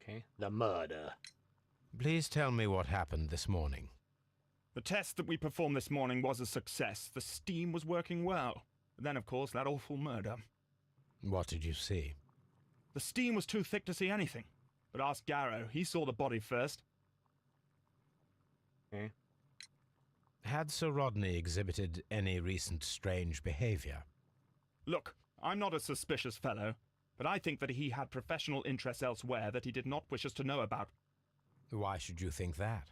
Okay, the murder. Please tell me what happened this morning. The test that we performed this morning was a success. The steam was working well. Then, of course, that awful murder. What did you see? The steam was too thick to see anything. But ask Garrow. He saw the body first. Okay. Had Sir Rodney exhibited any recent strange behavior? Look, I'm not a suspicious fellow, but I think that he had professional interests elsewhere that he did not wish us to know about. Why should you think that?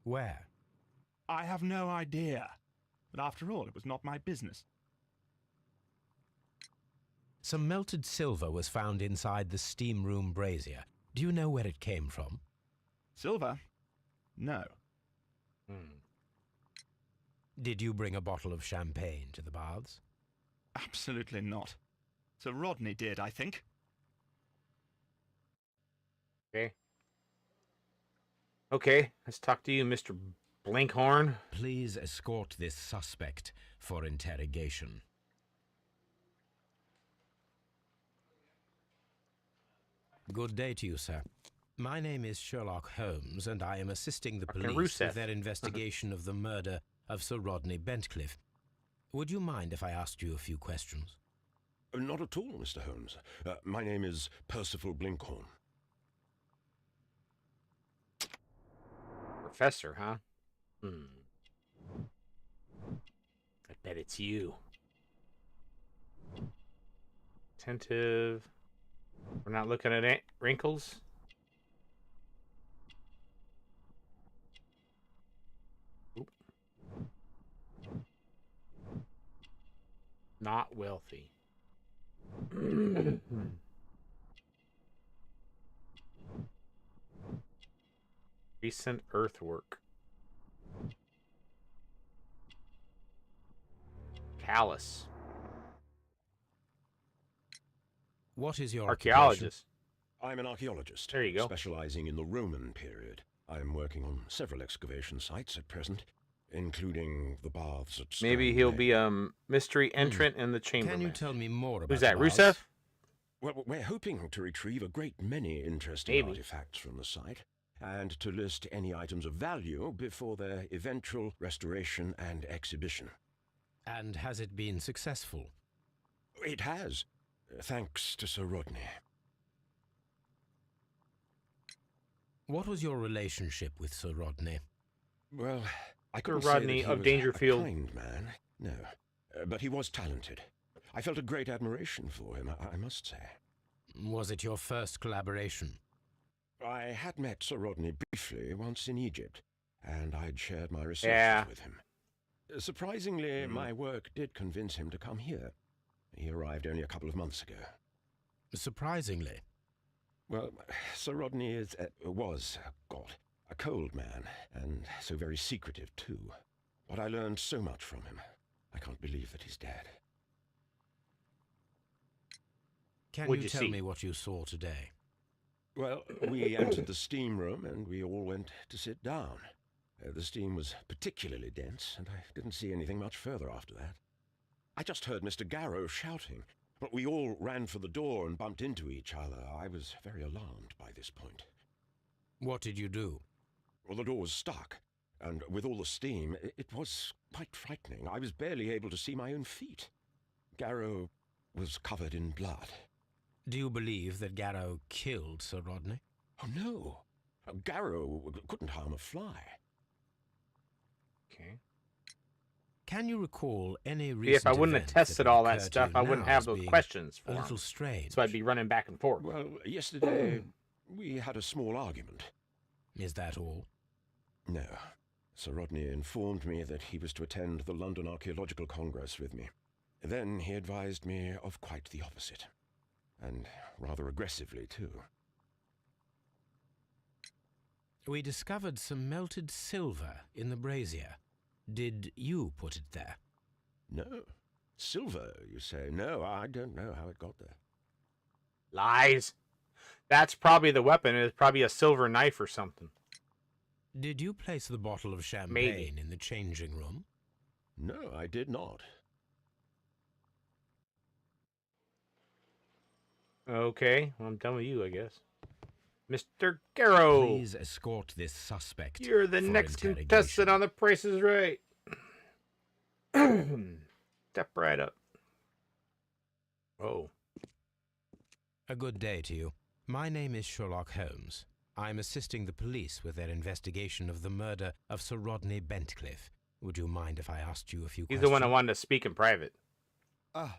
Where? I have no idea. But after all, it was not my business. Some melted silver was found inside the steam room brazier. Do you know where it came from? Silver? No. Did you bring a bottle of champagne to the baths? Absolutely not. Sir Rodney did, I think. Okay. Okay, let's talk to you, Mr. Blinkhorn. Please escort this suspect for interrogation. Good day to you, sir. My name is Sherlock Holmes, and I am assisting the Fucking police Rusev. with their investigation of the murder of Sir Rodney Bentcliffe. Would you mind if I asked you a few questions? Not at all, Mr. Holmes. My name is Percival Blinkhorn. Professor, huh? I bet it's you. Attentive. We're not looking at wrinkles. Oop. Not wealthy. Recent earthwork. Callus. What is your Archaeologist. I'm an archaeologist. There you go. Specializing in the Roman period. I'm working on several excavation sites at present, including the baths at Maybe Stone he'll Bay. be a mystery entrant in the chamber. Can you tell me more about Who's that, the baths? Rusev? Well, we're hoping to retrieve a great many interesting Maybe. artifacts from the site, and to list any items of value before their eventual restoration and exhibition. And has it been successful? It has, thanks to Sir Rodney. What was your relationship with Sir Rodney? Well, I Sir couldn't Rodney say that he of was Dangerfield. a kind man, no, but he was talented. I felt a great admiration for him, I must say. Was it your first collaboration? I had met Sir Rodney briefly once in Egypt, and I'd shared my researches Yeah. with him. Surprisingly, my work did convince him to come here. He arrived only a couple of months ago. Surprisingly. Well, Sir Rodney was, a cold man, and so very secretive too. But I learned so much from him. I can't believe that he's dead. Can What'd you you tell see? me what you saw today? Well, we entered the steam room, and we all went to sit down. The steam was particularly dense, and I didn't see anything much further after that. I just heard Mr. Garrow shouting, but we all ran for the door and bumped into each other. I was very alarmed by this point. What did you do? Well, the door was stuck, and with all the steam, it was quite frightening. I was barely able to see my own feet. Garrow was covered in blood. Do you believe that Garrow killed Sir Rodney? Oh, no. Garrow couldn't harm a fly. Okay. Can you recall any recent See, if I wouldn't have event tested would all that occur to stuff, you I wouldn't now have as those being questions for a him. little strange? So I'd be running back and forth. Well, yesterday we had a small argument. Is that all? No. Sir Rodney informed me that he was to attend the London Archaeological Congress with me. Then he advised me of quite the opposite. And rather aggressively, too. We discovered some melted silver in the brazier. Did you put it there? No. Silver, you say? No, I don't know how it got there. Lies. That's probably the weapon. It's probably a silver knife or something. Did you place the bottle of champagne Maybe. in the changing room? No, I did not. Okay, well, I'm done with you, I guess. Mr. Garrow, Please escort this suspect. you're the for next interrogation. contestant on The Price is Right. Step right up. Oh. A good day to you. My name is Sherlock Holmes. I'm assisting the police with their investigation of the murder of Sir Rodney Bentcliffe. Would you mind if I asked you a few He's questions? the one I wanted to speak in private. I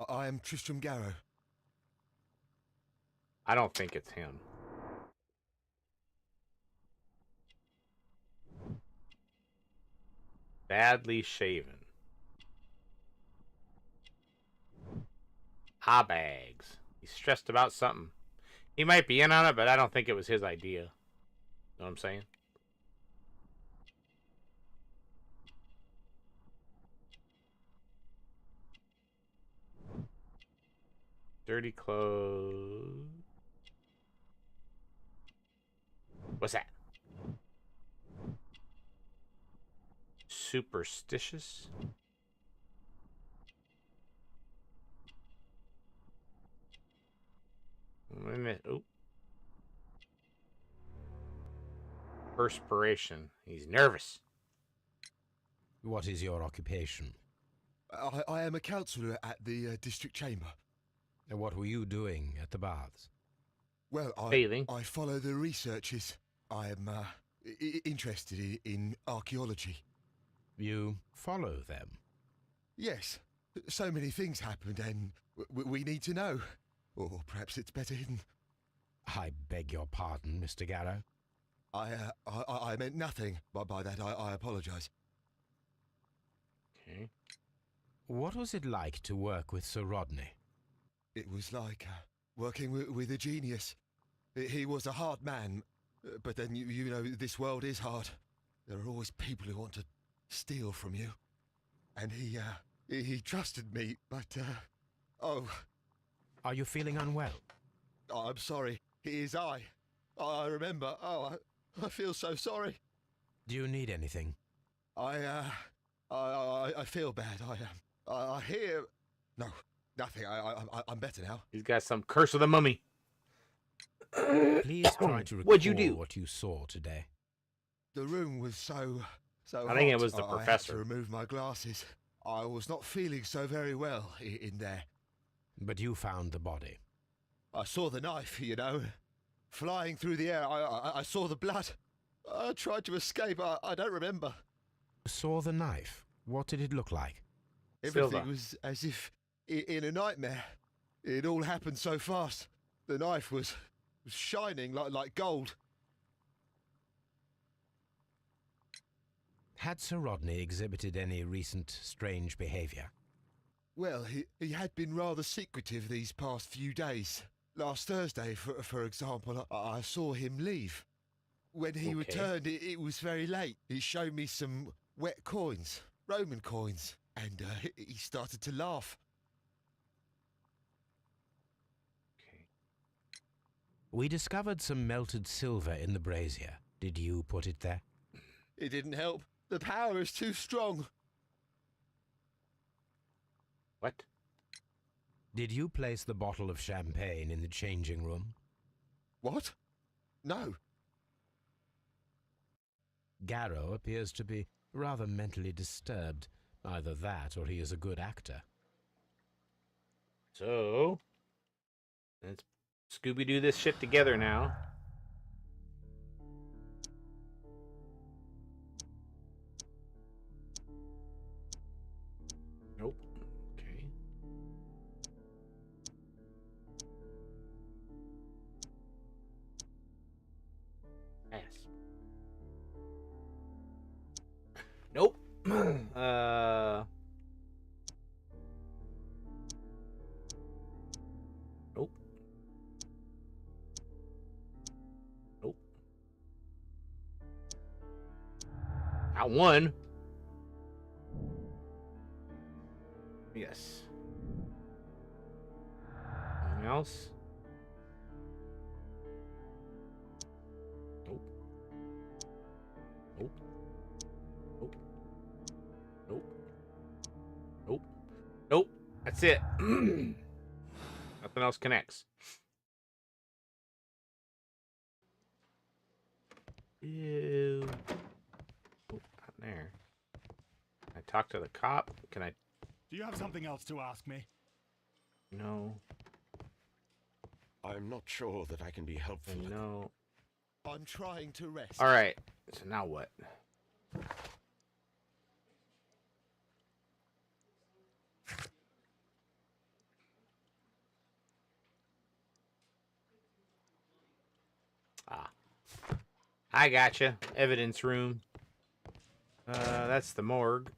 am Tristram Garrow. I don't think it's him. Badly shaven. Bags. He's stressed about something. He might be in on it, but I don't think it was his idea. Know what I'm saying? Dirty clothes. What's that? Superstitious? Wait a minute. Oh. Perspiration. He's nervous. What is your occupation? I am a councillor at the district chamber. And what were you doing at the baths? Well, Bathing. I follow the researches. I am interested in archaeology. You follow them? Yes. So many things happened and we need to know. Or perhaps it's better hidden. I beg your pardon, Mr. Garrow. I meant nothing by that. I apologise. Okay. What was it like to work with Sir Rodney? It was like working with a genius. He was a hard man, but then you know this world is hard. There are always people who want to steal from you. And he trusted me, but oh. Are you feeling unwell? I'm sorry. It is I. I remember. Oh, I feel so sorry. Do you need anything? I feel bad. I hear. No, nothing. I'm better now. He's got some curse of the mummy. Please try to What'd you do? recall what you saw today. The room was so I think it hot, was the I had professor. to remove my glasses. I was not feeling so very well in there. But you found the body. I saw the knife, you know, flying through the air. I saw the blood. I tried to escape. I don't remember. You saw the knife. What did it look like? Everything Silver. was as if in a nightmare. It all happened so fast. The knife was shining like gold. Had Sir Rodney exhibited any recent strange behaviour? Well, he had been rather secretive these past few days. Last Thursday, for example, I saw him leave. When he returned, it was very late. He showed me some wet coins, Roman coins, and he started to laugh. Okay. We discovered some melted silver in the brazier. Did you put it there? It didn't help. The power is too strong. What? Did you place the bottle of champagne in the changing room? What? No. Garrow appears to be rather mentally disturbed. Either that or he is a good actor. So, let's Scooby-Doo this shit together now. Nope. Okay. Pass. Nope. Nope. Nope. Got one. Yes. Anything else? Nope. Nope. Nope. Nope. Nope. Nope. That's it. Nothing else connects. Ew. Oh, not there. Can I talk to the cop? Can I? Do you have something else to ask me? No. I'm not sure that I can be helpful. No. I'm trying to rest. All right. So now what? I gotcha. Evidence room. That's the morgue.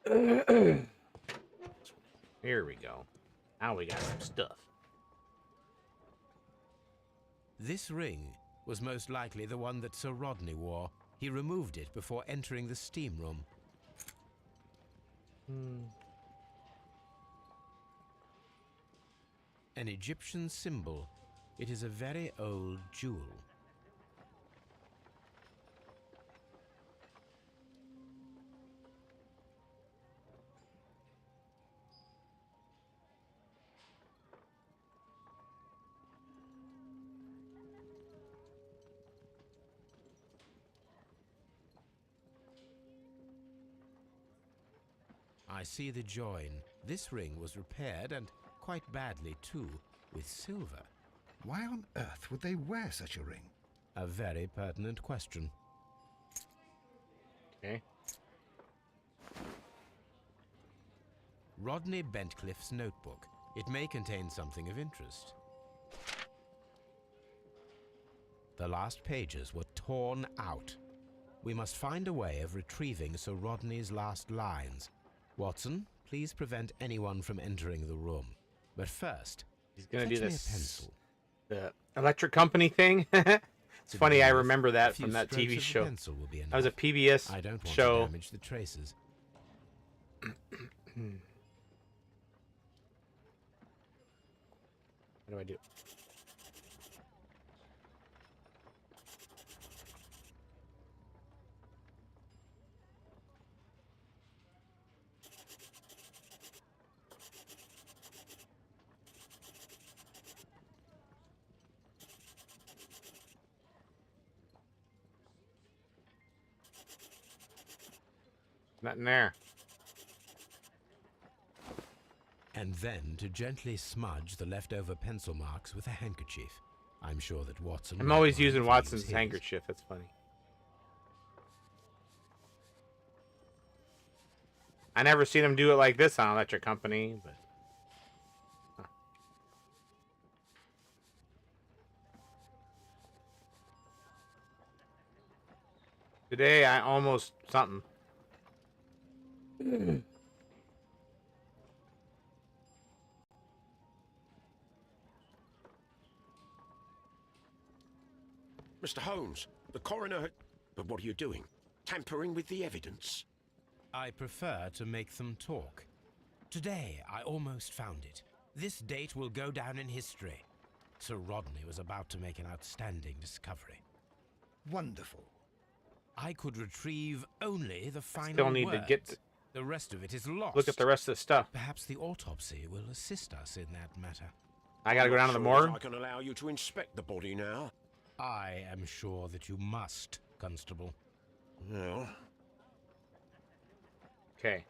Here we go. Now we got some stuff. This ring was most likely the one that Sir Rodney wore. He removed it before entering the steam room. An Egyptian symbol. It is a very old jewel. I see the join. This ring was repaired, and quite badly too, with silver. Why on earth would they wear such a ring? A very pertinent question. Okay. Rodney Bentcliffe's notebook. It may contain something of interest. The last pages were torn out. We must find a way of retrieving Sir Rodney's last lines. Watson, please prevent anyone from entering the room. But first, he's gonna fetch do me a this. pencil. The electric company thing. It's funny. I remember that from that strokes TV of the show. pencil will be That was a enough. PBS I don't want show. to damage the traces. How do I do? Nothing there. And then to gently smudge the leftover pencil marks with a handkerchief. I'm sure that Watson... I'm might always want using to Watson's use his. handkerchief. That's funny. I never seen him do it like this on Electric Company, but... Huh. Today, I almost something. Mr. Holmes, the coroner had... But what are you doing? Tampering with the evidence? I prefer to make them talk. Today, I almost found it. This date will go down in history. Sir Rodney was about to make an outstanding discovery. Wonderful. I could retrieve only the final Still need words. to get... The rest of it is lost. Look at the rest of the stuff. Perhaps the autopsy will assist us in that matter. I gotta go down to the Sure morgue. that I can allow you to inspect the body now. I am sure that you must, Constable. Well... Okay.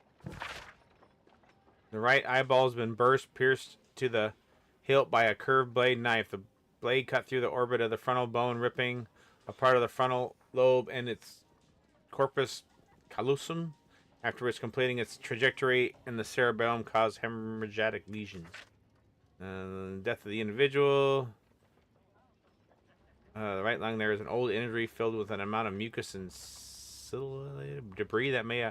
The right eyeball's been pierced to the hilt by a curved blade knife. The blade cut through the orbit of the frontal bone, ripping a part of the frontal lobe and its corpus callosum. Afterwards, completing its trajectory in the cerebellum, caused hemorrhagic lesions. Death of the individual. The right lung, there is an old injury filled with an amount of mucus and debris that may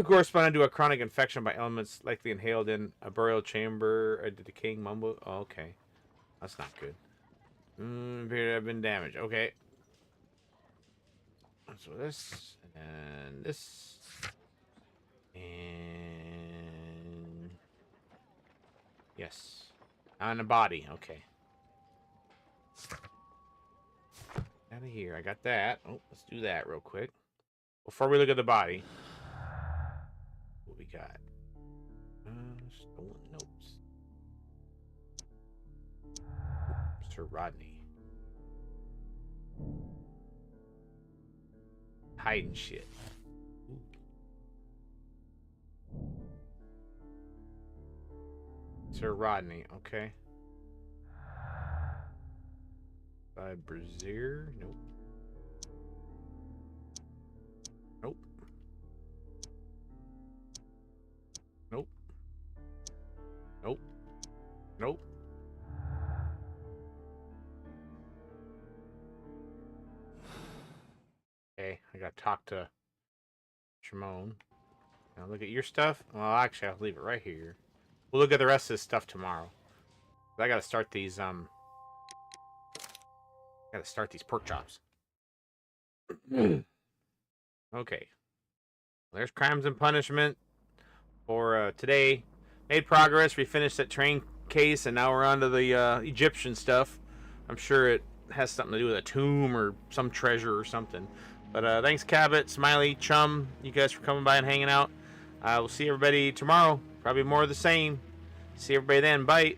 correspond to a chronic infection by elements likely inhaled in a burial chamber, a decaying mumble. Oh, okay. That's not good. Appear to have been damaged. Okay. So this, and this, and yes. On the body. Okay. Out of here. I got that. Oh, let's do that real quick. Before we look at the body. What we got? Stolen notes. Sir Rodney. Hiding shit. Sir Rodney, okay. By Brazier? Nope. Nope. Nope. Nope. Nope. talk to Shimon. Now look at your stuff. Well, actually, I'll leave it right here. We'll look at the rest of this stuff tomorrow. I gotta start these pork chops. Okay. There's Crimes and Punishment for today. Made progress. We finished that train case, and now we're on to the Egyptian stuff. I'm sure it has something to do with a tomb or some treasure or something. But thanks, Cabot, Smiley, Chum, you guys for coming by and hanging out. We'll see everybody tomorrow. Probably more of the same. See everybody then. Bye.